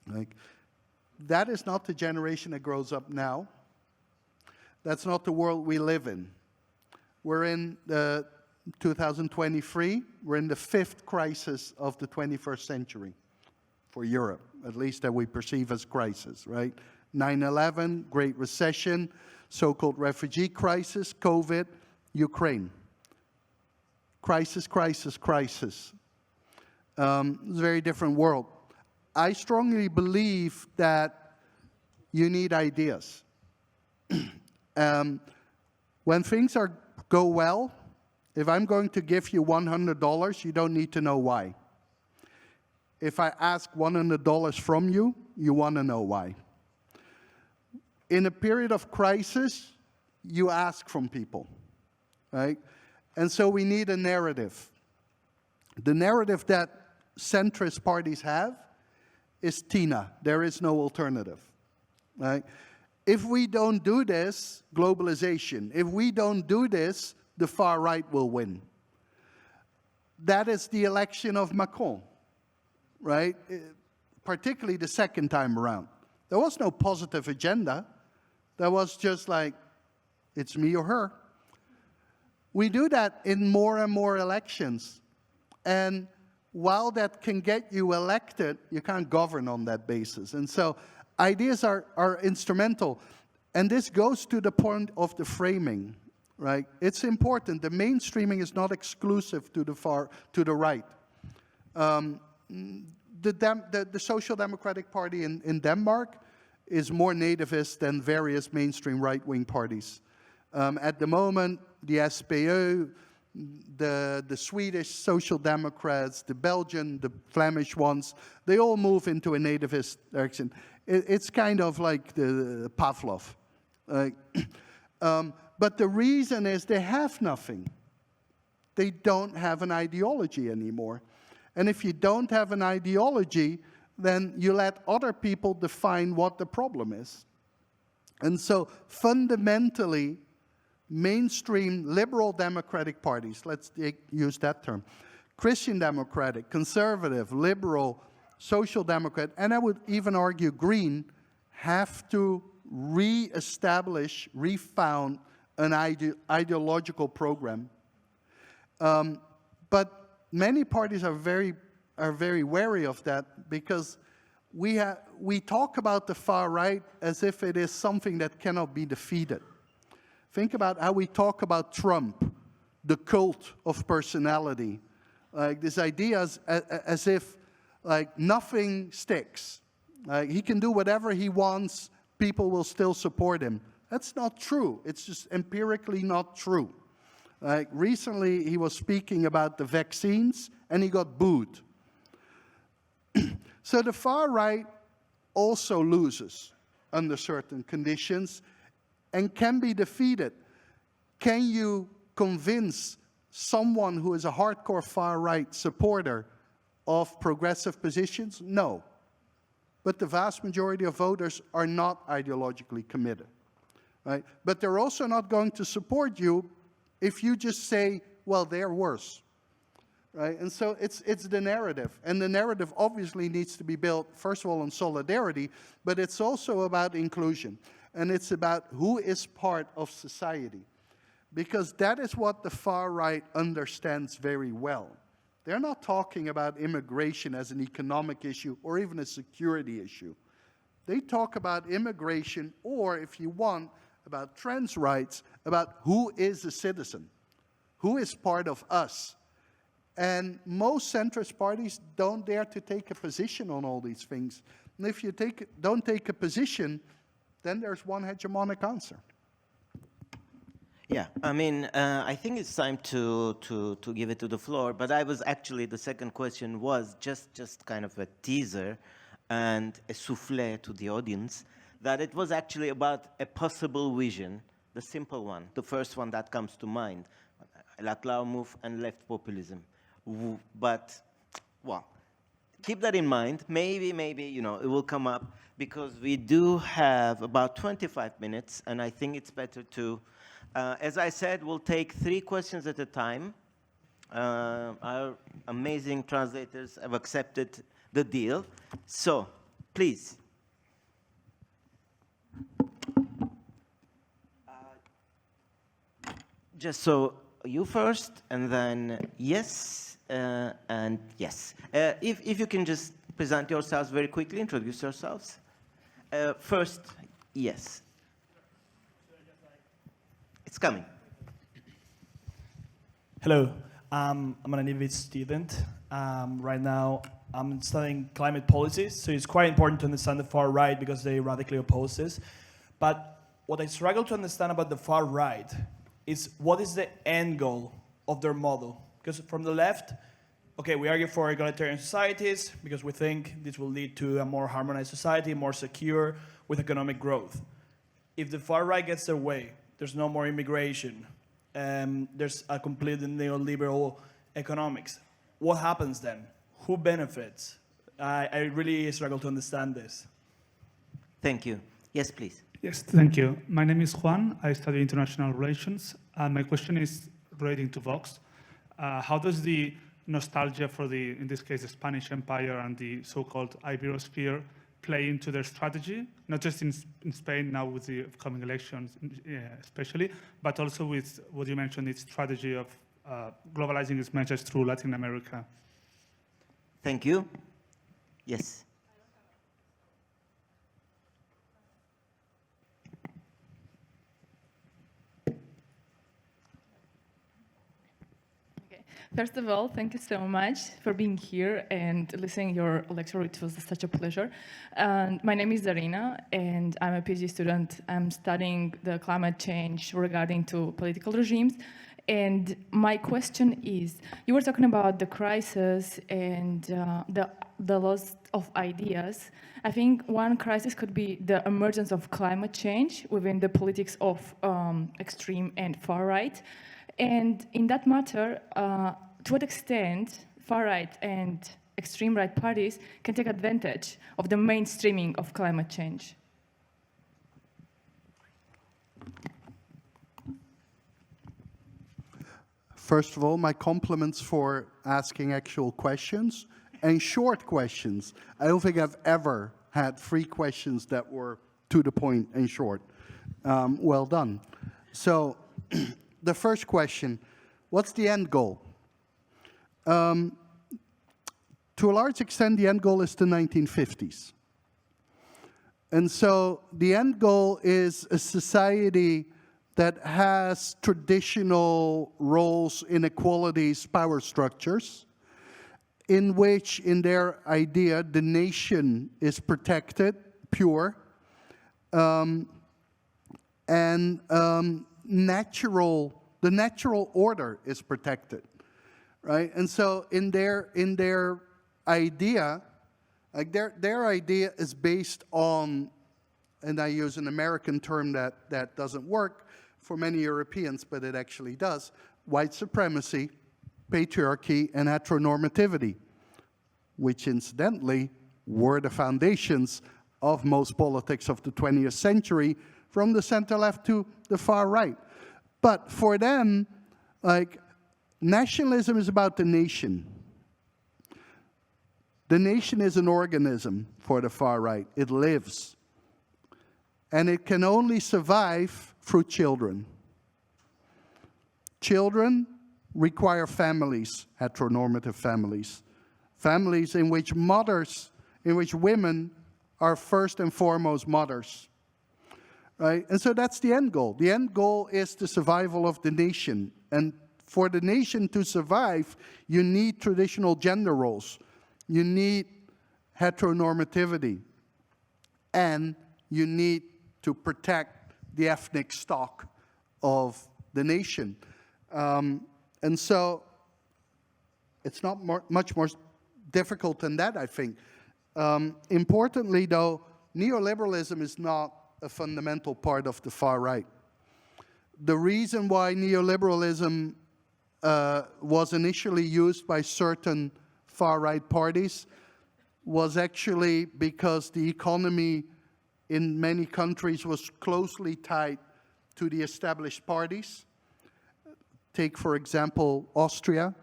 Like, that is not the generation that grows up now. That's not the world we live in. We're in 2023. We're in the 5th crisis of the 21st century for Europe, at least that we perceive as crisis, right? 9/11, Great Recession, so-called refugee crisis, COVID, Ukraine. Crisis, crisis, crisis. It's a very different world. I strongly believe that you need ideas. When things go well, if I'm going to give you $100, you don't need to know why. If I ask $100 from you, you want to know why. In a period of crisis, you ask from people, right? And so we need a narrative. The narrative that centrist parties have is Tthe, there is no alternative, right? If we don't do this, globalization. If we don't do this, the far right will win. That is the election of Macron, right? Particularly the second time around. There was no positive agenda. There was just like, it's me or her. We do that in more and more elections. And while that can get you elected, you can't govern on that basis. And so ideas are instrumental. And this goes to the point of the framing, right? It's important. The mainstreaming is not exclusive to the right. The Social Democratic Party in Denmark is more nativist than various mainstream right-wing parties. At the moment, the SPÖ, the Swedish Social Democrats, the Belgian, the Flemish ones, they all move into a nativist direction. It's kind of like the Pavlov. But the reason is they have nothing. They don't have an ideology anymore. And if you don't have an ideology, then you let other people define what the problem is. And so fundamentally, mainstream liberal democratic parties, let's use that term, Christian democratic, conservative, liberal, social democrat, and I would even argue green, have to re-establish, refound an ideological program. But many parties are very wary of that because we talk about the far right as if it is something that cannot be defeated. Think about how we talk about Trump, the cult of personality. Like this idea as if like nothing sticks. Like he can do whatever he wants, people will still support him. That's not true. It's just empirically not true. Like recently he was speaking about the vaccines and he got booed. So the far right also loses under certain conditions and can be defeated. Can you convince someone who is a hardcore far-right supporter of progressive positions? No. But the vast majority of voters are not ideologically committed, right? But they're also not going to support you if you just say, well, they're worse, right? And so it's the narrative. And the narrative obviously needs to be built, first of all, on solidarity, but it's also about inclusion. And it's about who is part of society. Because that is what the far right understands very well. They're not talking about immigration as an economic issue or even a security issue. They talk about immigration or, if you want, about trans rights, about who is a citizen, who is part of us. And most centrist parties don't dare to take a position on all these things. And if you don't take a position, then there's one hegemonic answer. Yeah, I mean, I think it's time to give it to the floor, but I was actually, the second question was just kind of a teaser. and a souffle to the audience, that it was actually about a possible vision, the simple one, the first one that comes to mind, Laclau move and left populism. But, well, keep that in mind. Maybe, you know, it will come up, because we do have about 25 minutes, and I think it's better to, as I said, we'll take 3 questions at a time. Our amazing translators have accepted the deal. So, please. Just so you first, and then yes, and yes. If you can just present yourselves very quickly, introduce yourselves. First, yes. It's coming. Hello, I'm an university student. Right now, I'm studying climate policies, so it's quite important to understand the far right because they radically oppose this. But what I struggle to understand about the far right is what is the end goal of their model? Because from the left, okay, we argue for egalitarian societies because we think this will lead to a more harmonized society, more secure, with economic growth. If the far right gets their way, there's no more immigration, there's a completely neoliberal economics. What happens then? Who benefits? I really struggle to understand this. Thank you. Yes, please. Yes, thank you. My name is Juan. I study international relations. My question is relating to Vox. How does the nostalgia for the, in this case, the Spanish Empire and the so-called Iberosphere play into their strategy, not just in Spain now with the upcoming elections especially, but also with what you mentioned, its strategy of globalizing its measures through Latin America? Thank you. Yes. First of all, thank you so much for being here and listening to your lecture. It was such a pleasure. And my name is Darina, and I'm a PhD student. I'm studying the climate change regarding to political regimes. And my question is, you were talking about the crisis and the loss of ideas. I think one crisis could be the emergence of climate change within the politics of extreme and far right. And in that matter, to what extent far-right and extreme-right parties can take advantage of the mainstreaming of climate change? First of all, my compliments for asking actual questions and short questions. I don't think I've ever had 3 questions that were to the point and short. Well done. So, the first question, what's the end goal? To a large extent, the end goal is the 1950s. And so the end goal is a society that has traditional roles, inequalities, power structures, in which, in their idea, the nation is protected, pure, and the natural order is protected, right? And so in their idea, like their idea is based on, and I use an American term that doesn't work for many Europeans, but it actually does, white supremacy, patriarchy, and heteronormativity, which incidentally were the foundations of most politics of the 20th century, from the center left to the far right. But for them, like, nationalism is about the nation. The nation is an organism for the far right. It lives. And it can only survive through children. Children require families, heteronormative families. Families in which women are first and foremost mothers. Right? And so that's the end goal. The end goal is the survival of the nation. And for the nation to survive, you need traditional gender roles. You need heteronormativity. And you need to protect the ethnic stock of the nation. And so it's not much more difficult than that, I think. Importantly, though, neoliberalism is not a fundamental part of the far right. The reason why neoliberalism was initially used by certain far-right parties was actually because the economy in many countries was closely tied to the established parties. Take, for example, Austria,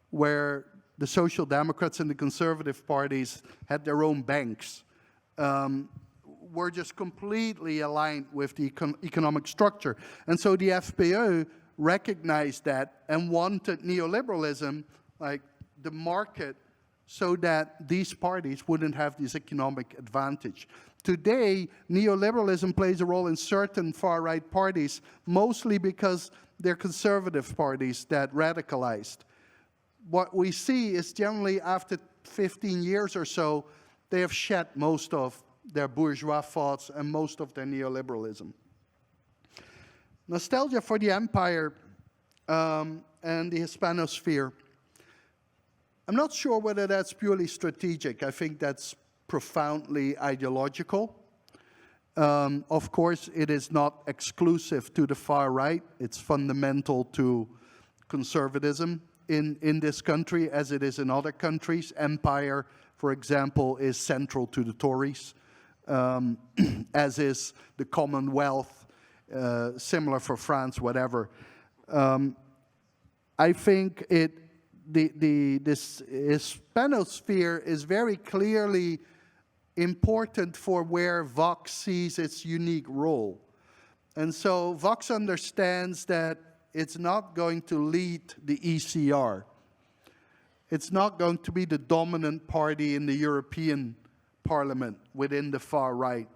where the Social Democrats and the conservative parties had their own banks, were just completely aligned with the economic structure. And so the FPÖ recognized that and wanted neoliberalism, like the market, so that these parties wouldn't have this economic advantage. Today, neoliberalism plays a role in certain far-right parties, mostly because they're conservative parties that radicalized. What we see is generally after 15 years or so, they have shed most of their bourgeois thoughts and most of their neoliberalism. Nostalgia for the empire and the Hispanosphere. I'm not sure whether that's purely strategic. I think that's profoundly ideological. Of course, it is not exclusive to the far right. It's fundamental to conservatism in this country, as it is in other countries. Empire, for example, is central to the Tories, as is the Commonwealth, similar for France, whatever. I think this Hispanosphere is very clearly important for where Vox sees its unique role. And so Vox understands that it's not going to lead the ECR. It's not going to be the dominant party in the European Parliament within the far right.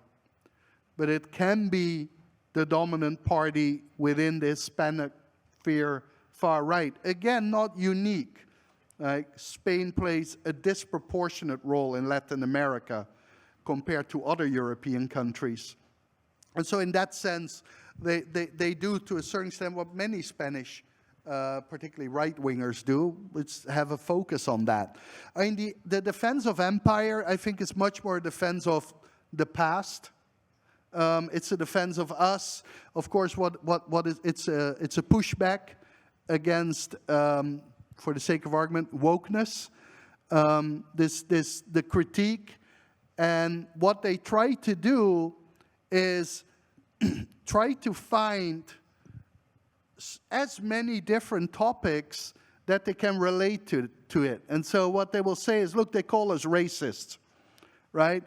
But it can be the dominant party within the Hispanic sphere far right. Again, not unique. Spain plays a disproportionate role in Latin America compared to other European countries. And so in that sense, they do to a certain extent what many Spanish, particularly right-wingers do, which have a focus on that. I mean, the defense of empire, I think, is much more a defense of the past. It's a defense of us. Of course, it's a pushback against, for the sake of argument, wokeness. The critique. And what they try to do is try to find as many different topics that they can relate to it. And so what they will say is, look, they call us racists, right?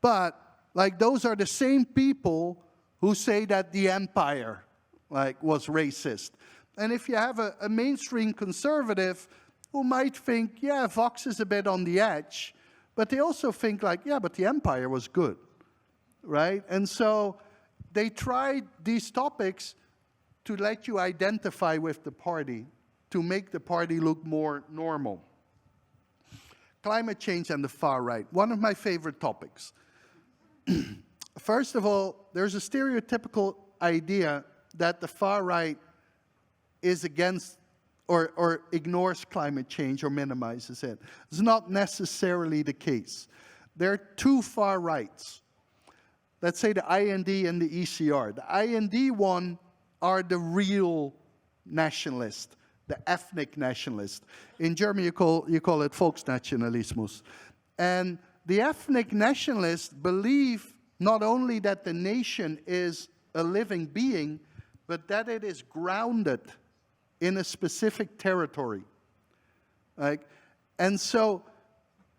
But like those are the same people who say that the empire was racist. And if you have a mainstream conservative who might think, yeah, Vox is a bit on the edge, but they also think yeah, but the empire was good, right? And so they tried these topics to let you identify with the party, to make the party look more normal. Climate change and the far right, one of my favorite topics. First of all, there's a stereotypical idea that the far right is against or ignores climate change or minimizes it. It's not necessarily the case. There are two far rights. Let's say the IND and the ECR. The IND one are the real nationalists, the ethnic nationalists. In German, you call it Volksnationalismus. And the ethnic nationalists believe not only that the nation is a living being, but that it is grounded in a specific territory. And so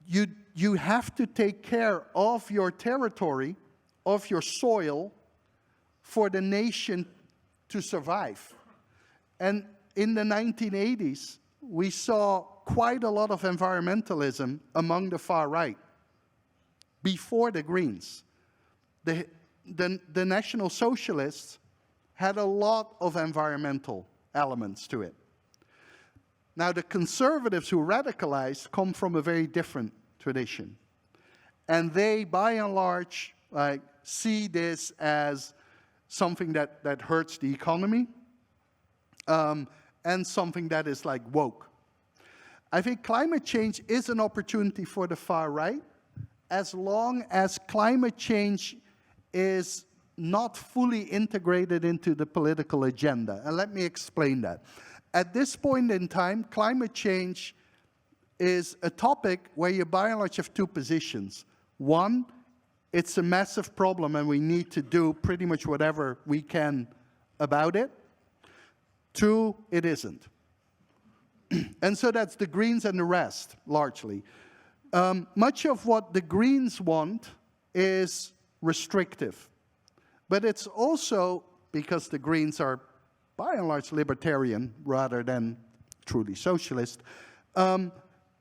you have to take care of your territory, of your soil, for the nation to survive. And in the 1980s, we saw quite a lot of environmentalism among the far right, before the Greens. The National Socialists had a lot of environmental elements to it. Now, the conservatives who radicalized come from a very different tradition. And they, by and large, see this as something that hurts the economy, and something that is woke. I think climate change is an opportunity for the far right, as long as climate change is not fully integrated into the political agenda. And let me explain that. At this point in time, climate change is a topic where you by and large have two positions. One, it's a massive problem and we need to do pretty much whatever we can about it. Two, it isn't. And so that's the Greens and the rest, largely. Much of what the Greens want is restrictive. But it's also, because the Greens are by and large libertarian rather than truly socialist,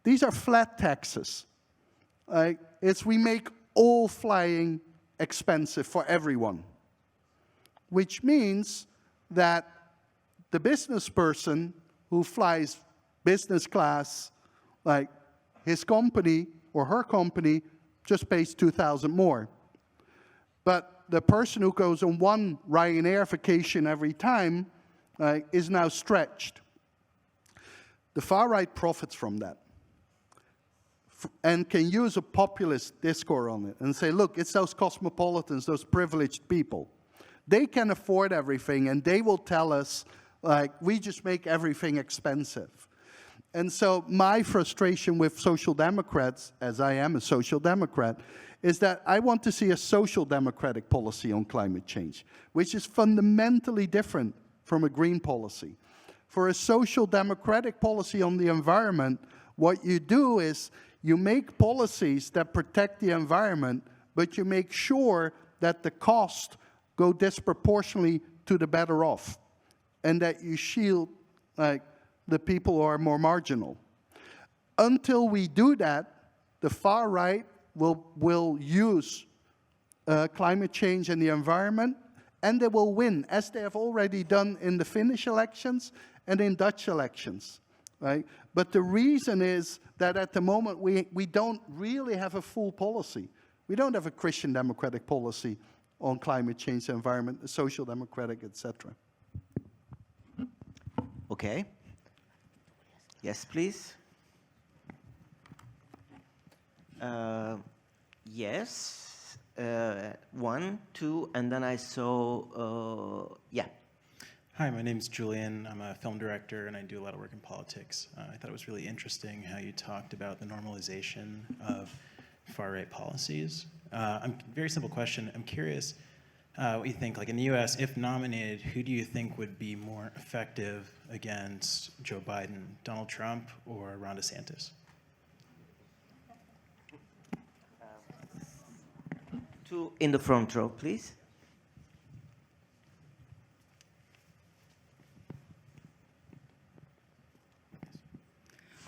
these are flat taxes. It's we make all flying expensive for everyone, which means that the business person who flies business class, like his company or her company, just pays 2,000 more. But the person who goes on one Ryanair vacation every time is now stretched. The far right profits from that and can use a populist discourse on it and say, look, it's those cosmopolitans, those privileged people. They can afford everything and they will tell us, like, we just make everything expensive. And so my frustration with social democrats, as I am a social democrat, is that I want to see a social democratic policy on climate change, which is fundamentally different from a green policy. For a social democratic policy on the environment, what you do is you make policies that protect the environment, but you make sure that the costs go disproportionately to the better off, and that you shield the people who are more marginal. Until we do that, the far right will use climate change and the environment, and they will win, as they have already done in the Finnish elections and in Dutch elections. Right? But the reason is that at the moment we don't really have a full policy. We don't have a Christian democratic policy on climate change, environment, social democratic, etc. Okay. Yes, please. Yes. 1, 2, and then I saw, yeah. Hi, my name is Julian. I'm a film director and I do a lot of work in politics. I thought it was really interesting how you talked about the normalization of far-right policies. Very simple question. I'm curious what you think, like in the US, if nominated, who do you think would be more effective against Joe Biden, Donald Trump, or Ron DeSantis? Two in the front row, please.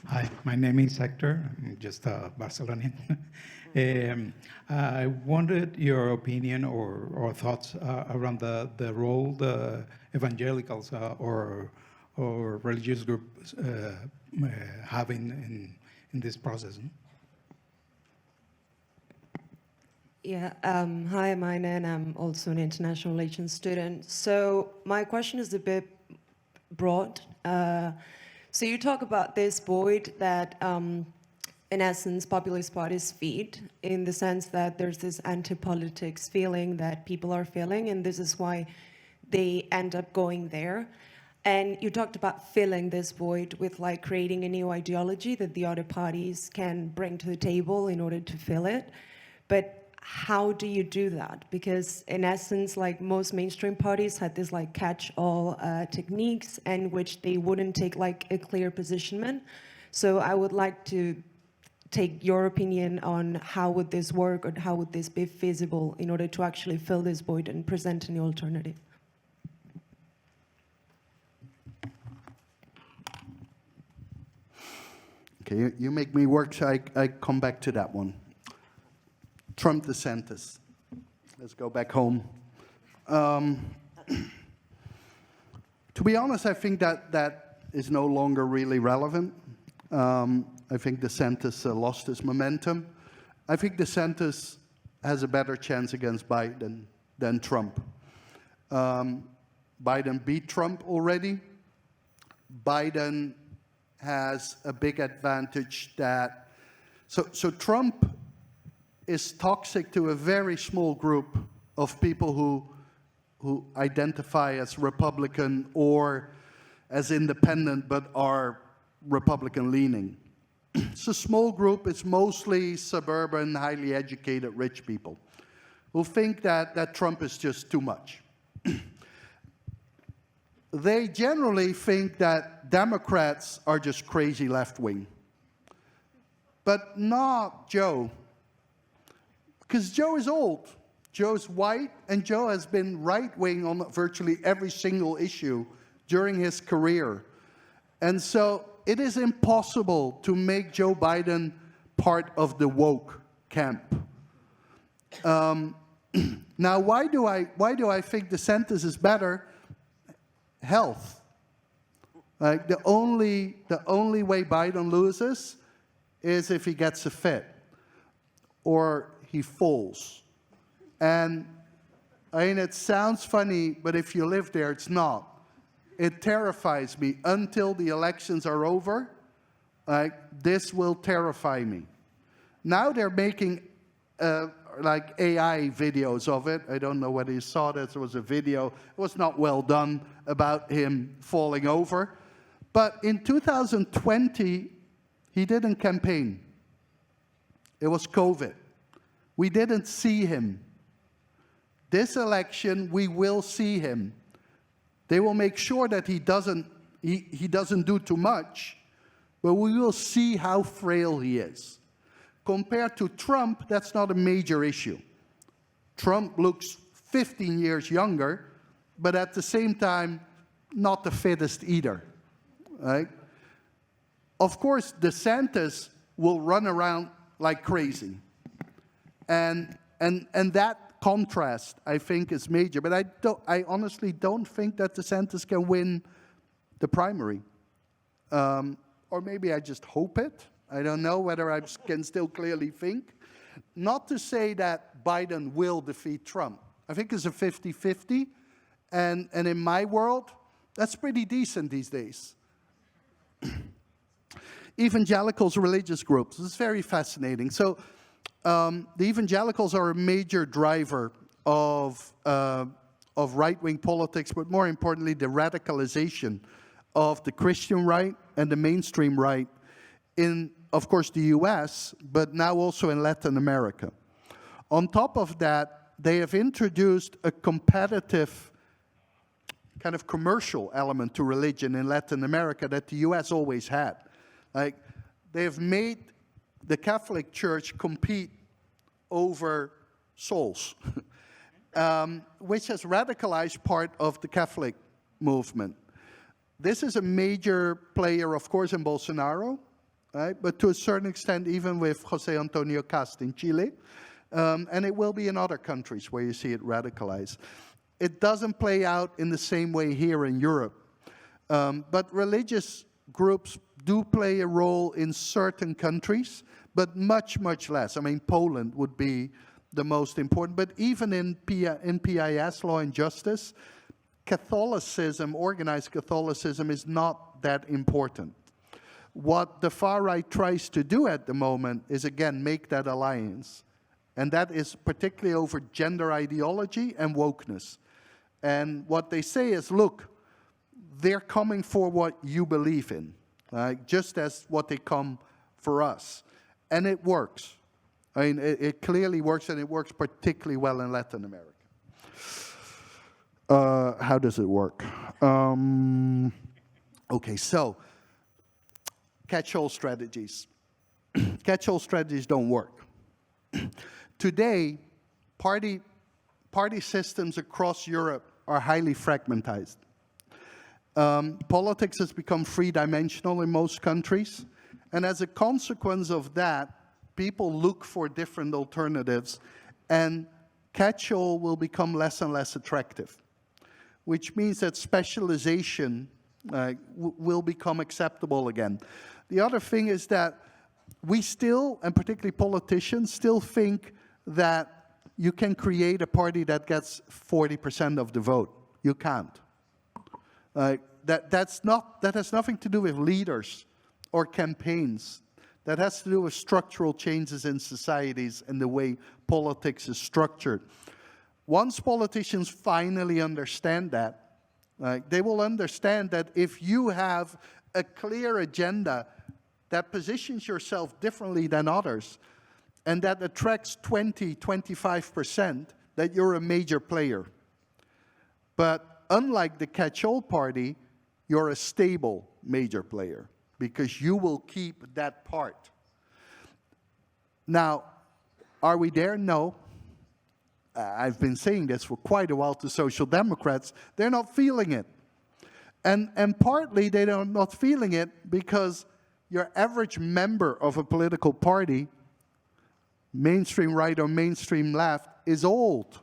Hi, my name is Hector. I'm just a Barcelonian. I wanted your opinion or thoughts around the role the evangelicals or religious groups have in this process. Yeah, hi, I'm Ina, and I'm also an international relations student. So my question is a bit broad. So you talk about this void that, in essence, populist parties feed, in the sense that there's this anti-politics feeling that people are feeling, and this is why they end up going there. And you talked about filling this void with like creating a new ideology that the other parties can bring to the table in order to fill it. But how do you do that? Because in essence, like most mainstream parties had this like catch-all techniques in which they wouldn't take like a clear positionment. So I would like to take your opinion on how would this work or how would this be feasible in order to actually fill this void and present a new alternative. Okay, you make me work, so I come back to that one. Trump DeSantis. Let's go back home. To be honest, I think that is no longer really relevant. I think DeSantis lost his momentum. I think DeSantis has a better chance against Biden than Trump. Biden beat Trump already. Biden has a big advantage that, so Trump is toxic to a very small group of people who identify as Republican or as independent but are Republican-leaning. It's a small group. It's mostly suburban, highly educated, rich people who think that Trump is just too much. They generally think that Democrats are just crazy left-wing. But not Joe. Because Joe is old. Joe's white, and Joe has been right-wing on virtually every single issue during his career. And so it is impossible to make Joe Biden part of the woke camp. Now, why do I think DeSantis is better? Health. Like the only way Biden loses is if he gets a fit or he falls. And I mean, it sounds funny, but if you live there, it's not. It terrifies me. Until the elections are over, this will terrify me. Now they're making like AI videos of it. I don't know whether you saw this. There was a video. It was not well done about him falling over. But in 2020, he didn't campaign. It was COVID. We didn't see him. This election, we will see him. They will make sure that he doesn't do too much, but we will see how frail he is. Compared to Trump, that's not a major issue. Trump looks 15 years younger, but at the same time, not the fittest either. Right? Of course, DeSantis will run around like crazy. And that contrast, I think, is major. But I honestly don't think that DeSantis can win the primary. Or maybe I just hope it. I don't know whether I can still clearly think. Not to say that Biden will defeat Trump. I think it's a 50-50. And in my world, that's pretty decent these days. Evangelicals, religious groups. This is very fascinating. So the evangelicals are a major driver of right-wing politics, but more importantly, the radicalization of the Christian right and the mainstream right in, of course, the US, but now also in Latin America. On top of that, they have introduced a competitive kind of commercial element to religion in Latin America that the US always had. Like, they have made the Catholic Church compete over souls, which has radicalized part of the Catholic movement. This is a major player, of course, in Bolsonaro, right? But to a certain extent, even with José Antonio Cast in Chile, and it will be in other countries where you see it radicalized. It doesn't play out in the same way here in Europe, but religious groups do play a role in certain countries, but much, much less. I mean, Poland would be the most important, but even in PIS, Law and Justice, Catholicism, organized Catholicism, is not that important. What the far right tries to do at the moment is, again, make that alliance. And that is particularly over gender ideology and wokeness. And what they say is, look, they're coming for what you believe in, just as what they come for us. And it works. I mean, it clearly works, and it works particularly well in Latin America. How does it work? Okay, so catch-all strategies. Catch-all strategies don't work. Today, party systems across Europe are highly fragmentized. Politics has become three-dimensional in most countries, and as a consequence of that, people look for different alternatives, and catch-all will become less and less attractive, which means that specialization will become acceptable again. The other thing is that we still, and particularly politicians, still think that you can create a party that gets 40% of the vote. You can't. That has nothing to do with leaders or campaigns. that has to do with structural changes in societies and the way politics is structured. Once politicians finally understand that, they will understand that if you have a clear agenda that positions yourself differently than others, and that attracts 20, 25%, that you're a major player. But unlike the catch-all party, you're a stable major player, because you will keep that part. Now, are we there? No. I've been saying this for quite a while to Social Democrats. They're not feeling it. And partly they're not feeling it because your average member of a political party, mainstream right or mainstream left, is old.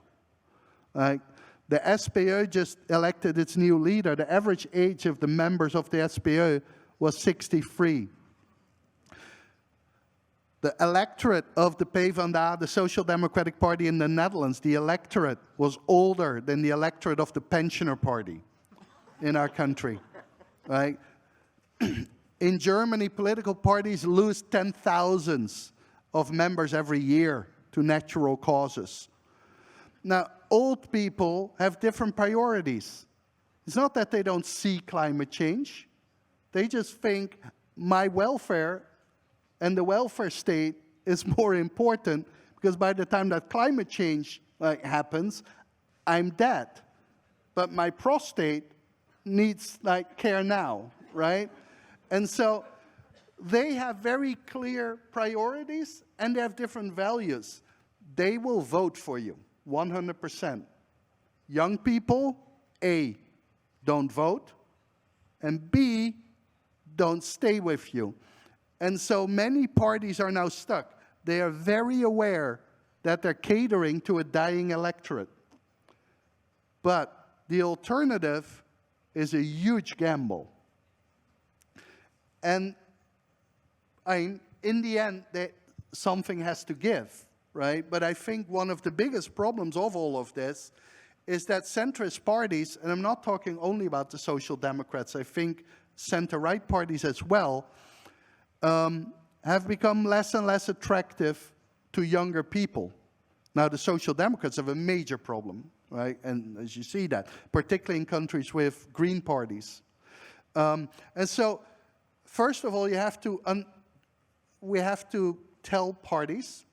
The SPÖ just elected its new leader. The average age of the members of the SPÖ was 63. The electorate of the PvdA, the Social Democratic Party in the Netherlands, the electorate was older than the electorate of the Pensioner Party in our country, right? In Germany, political parties lose 10,000s of members every year to natural causes. Now, old people have different priorities. It's not that they don't see climate change. They just think my welfare and the welfare state is more important, because by the time that climate change happens, I'm dead. But my prostate needs care now, right? And so they have very clear priorities and they have different values. They will vote for you, 100%. Young people, A, don't vote, and B, don't stay with you. And so many parties are now stuck. They are very aware that they're catering to a dying electorate. But the alternative is a huge gamble. And in the end, something has to give, right? But I think one of the biggest problems of all of this is that centrist parties, and I'm not talking only about the Social Democrats, I think center-right parties as well, have become less and less attractive to younger people. Now, the Social Democrats have a major problem, right? And as you see that, particularly in countries with green parties. And so, first of all, we have to tell parties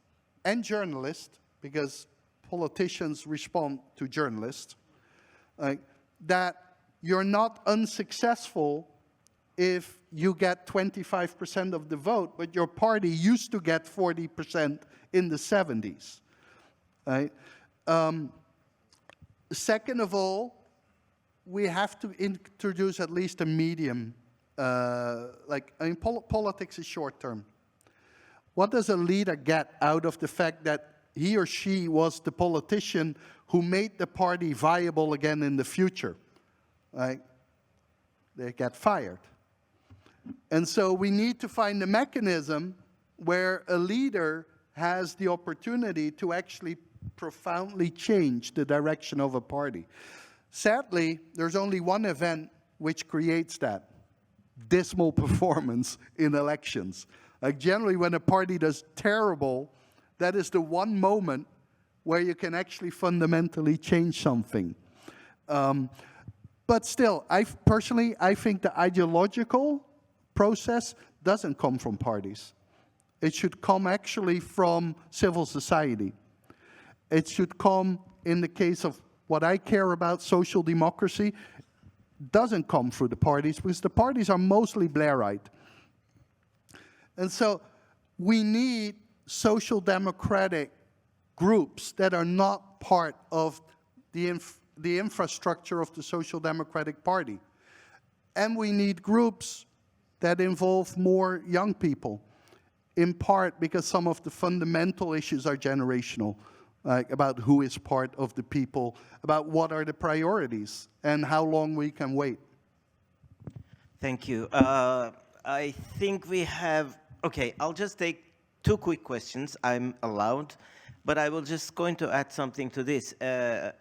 and journalists, because politicians respond to journalists, that you're not unsuccessful if you get 25% of the vote, but your party used to get 40% in the 70s. Right? Second of all, we have to introduce at least a medium. Politics is short term. What does a leader get out of the fact that he or she was the politician who made the party viable again in the future? Right? They get fired. And so we need to find a mechanism where a leader has the opportunity to actually profoundly change the direction of a party. Sadly, there's only one event which creates that: dismal performance in elections. Generally, when a party does terrible, that is the one moment where you can actually fundamentally change something. But still, I think the ideological process doesn't come from parties. It should come actually from civil society. It should come, in the case of what I care about, social democracy, doesn't come through the parties, because the parties are mostly Blairite. And so we need social democratic groups that are not part of the infrastructure of the Social Democratic Party. And we need groups that involve more young people, in part because some of the fundamental issues are generational, about who is part of the people, about what are the priorities, and how long we can wait. Thank you. I think we have, okay, I'll just take two quick questions, I'm allowed, but I will just going to add something to this.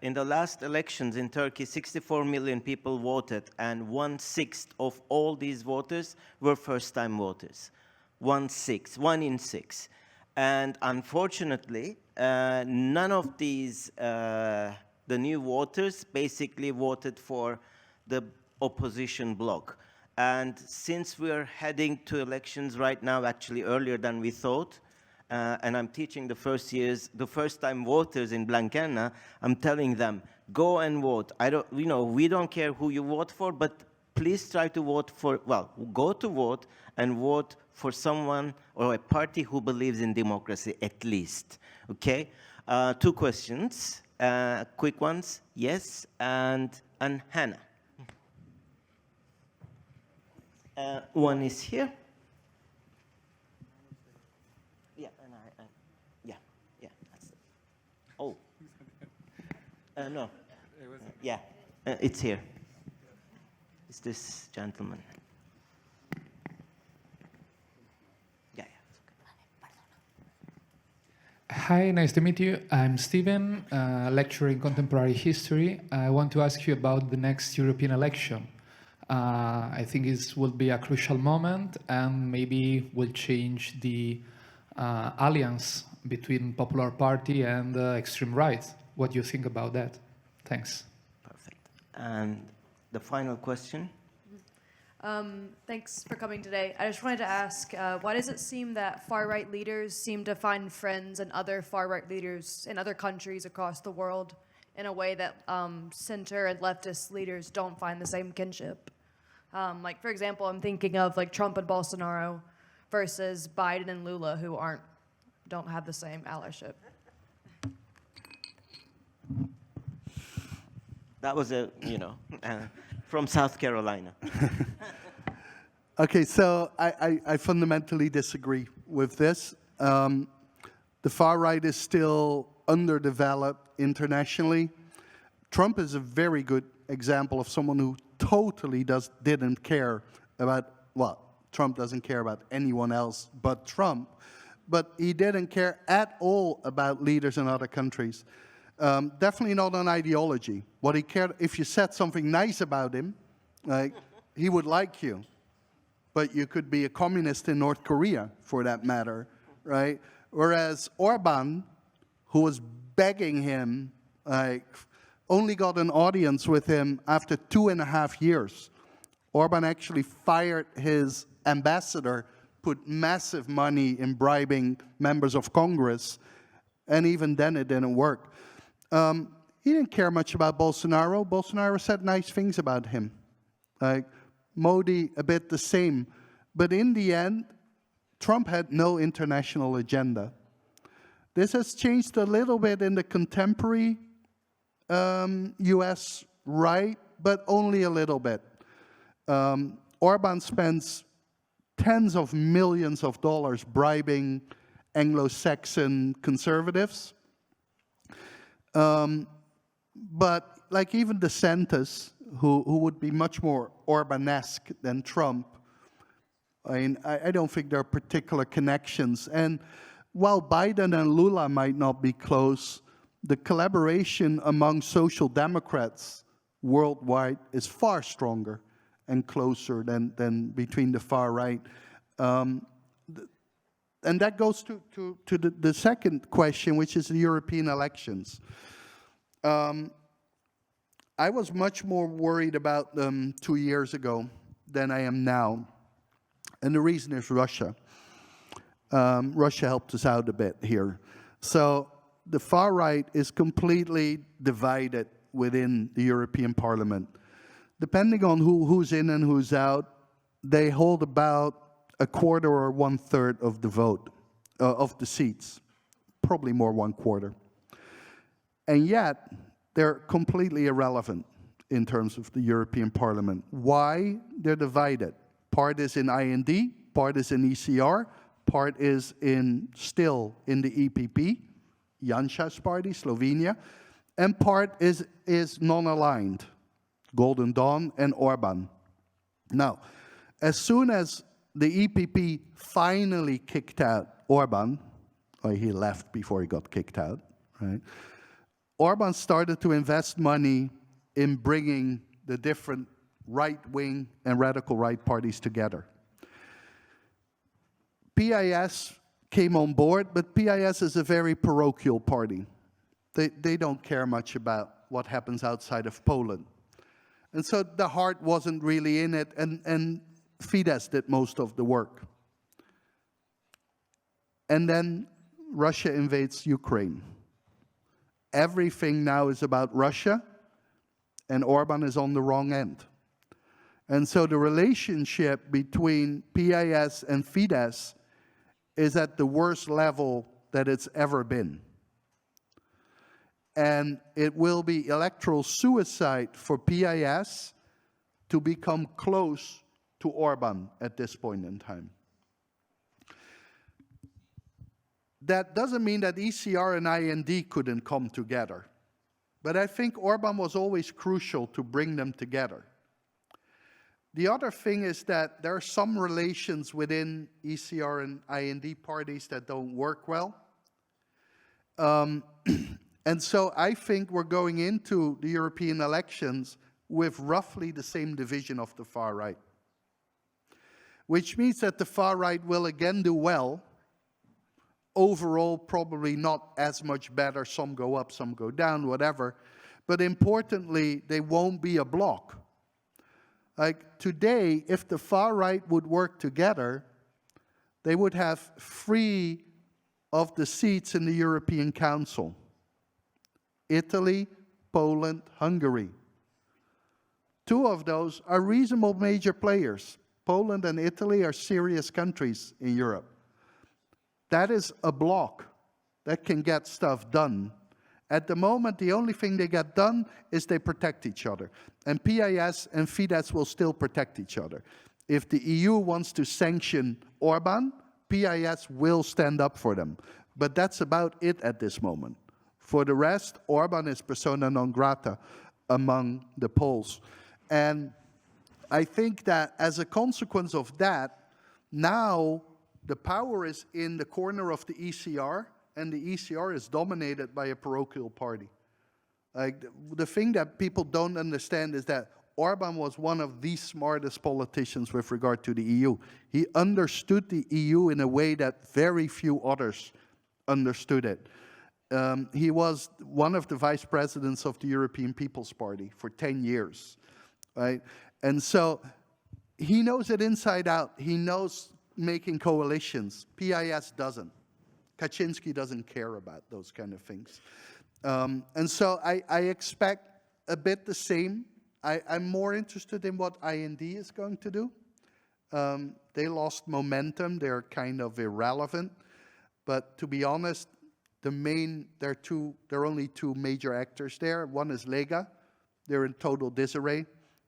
In the last elections in Turkey, 64 million people voted, and 1/6 of all these voters were first-time voters. 1 in 6. And unfortunately, none of these, the new voters basically voted for the opposition bloc. And since we're heading to elections right now, actually earlier than we thought, and I'm teaching the first-time voters in Blanquerna, I'm telling them, go and vote. We don't care who you vote for, but please try to vote for, well, go to vote and vote for someone or a party who believes in democracy, at least, okay? 2 questions, quick ones, yes, and Hannah. One is here. Yeah, and yeah. That's it. Oh. No. Yeah, it's here. It's this gentleman. Yeah. Hi, nice to meet you. I'm Steven, lecturer in contemporary history. I want to ask you about the next European election. I think it will be a crucial moment and maybe will change the alliance between Popular Party and extreme right. What do you think about that? Thanks. Perfect. And the final question? Thanks for coming today. I just wanted to ask, why does it seem that far-right leaders seem to find friends and other far-right leaders in other countries across the world in a way that center and leftist leaders don't find the same kinship? Like, for example, I'm thinking of like Trump and Bolsonaro versus Biden and Lula, who don't have the same allyship. That was from South Carolina. Okay, so I fundamentally disagree with this. The far right is still underdeveloped internationally. Trump is a very good example of someone who totally didn't care about, well, Trump doesn't care about anyone else but Trump, but he didn't care at all about leaders in other countries. Definitely not on ideology. What he cared, if you said something nice about him, like, he would like you. But you could be a communist in North Korea, for that matter, right? Whereas Orban, who was begging him, like, only got an audience with him after 2.5 years. Orban actually fired his ambassador, put massive money in bribing members of Congress, and even then it didn't work. He didn't care much about Bolsonaro. Bolsonaro said nice things about him. Like Modi, a bit the same. But in the end, Trump had no international agenda. This has changed a little bit in the contemporary US right, but only a little bit. Orban spends tens of millions of dollars bribing Anglo-Saxon conservatives. But like even DeSantis, who would be much more Orban-esque than Trump, I don't think there are particular connections. And while Biden and Lula might not be close, the collaboration among social democrats worldwide is far stronger and closer than between the far right. And that goes to the second question, which is the European elections. I was much more worried about them 2 years ago than I am now. And the reason is Russia. Russia helped us out a bit here. So the far right is completely divided within the European Parliament. Depending on who's in and who's out, they hold about a quarter or 1/3 of the vote, of the seats, probably more 1/4. And yet, they're completely irrelevant in terms of the European Parliament. Why? They're divided. Part is in IND, part is in ECR, part is still in the EPP, Janša's party, Slovenia, and part is non-aligned, Golden Dawn and Orban. Now, as soon as the EPP finally kicked out Orban, or he left before he got kicked out, right? Orban started to invest money in bringing the different right-wing and radical right parties together. PIS came on board, but PIS is a very parochial party. They don't care much about what happens outside of Poland. And so the heart wasn't really in it, and Fidesz did most of the work. And then Russia invades Ukraine. Everything now is about Russia, and Orban is on the wrong end. And so the relationship between PIS and Fidesz is at the worst level that it's ever been. And it will be electoral suicide for PIS to become close to Orban at this point in time. That doesn't mean that ECR and IND couldn't come together. But I think Orban was always crucial to bring them together. The other thing is that there are some relations within ECR and IND parties that don't work well. And so I think we're going into the European elections with roughly the same division of the far right. Which means that the far right will again do well. Overall, probably not as much better. Some go up, some go down, whatever. But importantly, they won't be a bloc. Like today, if the far right would work together, they would have 3 of the seats in the European Council. Italy, Poland, Hungary. 2 of those are reasonable major players. Poland and Italy are serious countries in Europe. That is a bloc that can get stuff done. At the moment, the only thing they get done is they protect each other. And PIS and Fidesz will still protect each other. If the EU wants to sanction Orban, PIS will stand up for them. But that's about it at this moment. For the rest, Orban is persona non grata among the Poles. And I think that as a consequence of that, now the power is in the corner of the ECR, and the ECR is dominated by a parochial party. Like the thing that people don't understand is that Orban was one of the smartest politicians with regard to the EU. He understood the EU in a way that very few others understood it. He was one of the vice presidents of the European People's Party for 10 years, right? And so he knows it inside out. He knows making coalitions. PIS doesn't. Kaczynski doesn't care about those kind of things. And so I expect a bit the same. I'm more interested in what IND is going to do. They lost momentum. They're kind of irrelevant. But to be honest, there are only 2 major actors there. One is Lega. They're in total disarray.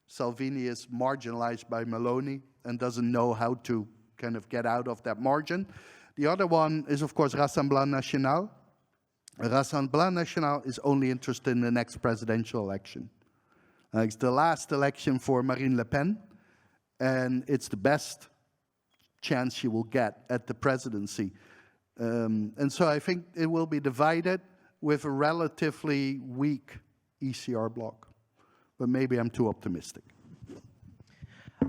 Salvini is marginalized by Meloni and doesn't know how to kind of get out of that margin. The other one is, of course, Rassemblement National. Rassemblement National is only interested in the next presidential election. It's the last election for Marine Le Pen, and it's the best chance she will get at the presidency. And so I think it will be divided with a relatively weak ECR bloc. But maybe I'm too optimistic.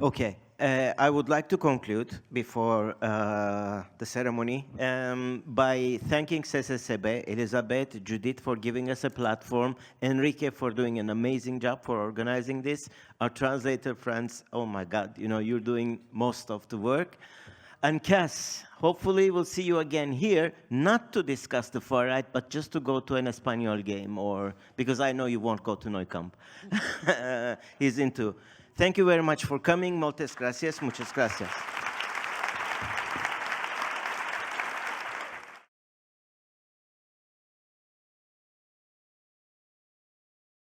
Okay, I would like to conclude before the ceremony by thanking CCCB, Elizabeth, Judith for giving us a platform, Enrique for doing an amazing job for organizing this, our translator friends, oh my God, you know, you're doing most of the work. And Cas, hopefully we'll see you again here, not to discuss the far right, but just to go to an Espanyol game, or because I know you won't go to Nou Camp. He's into. Thank you very much for coming. Muchas gracias.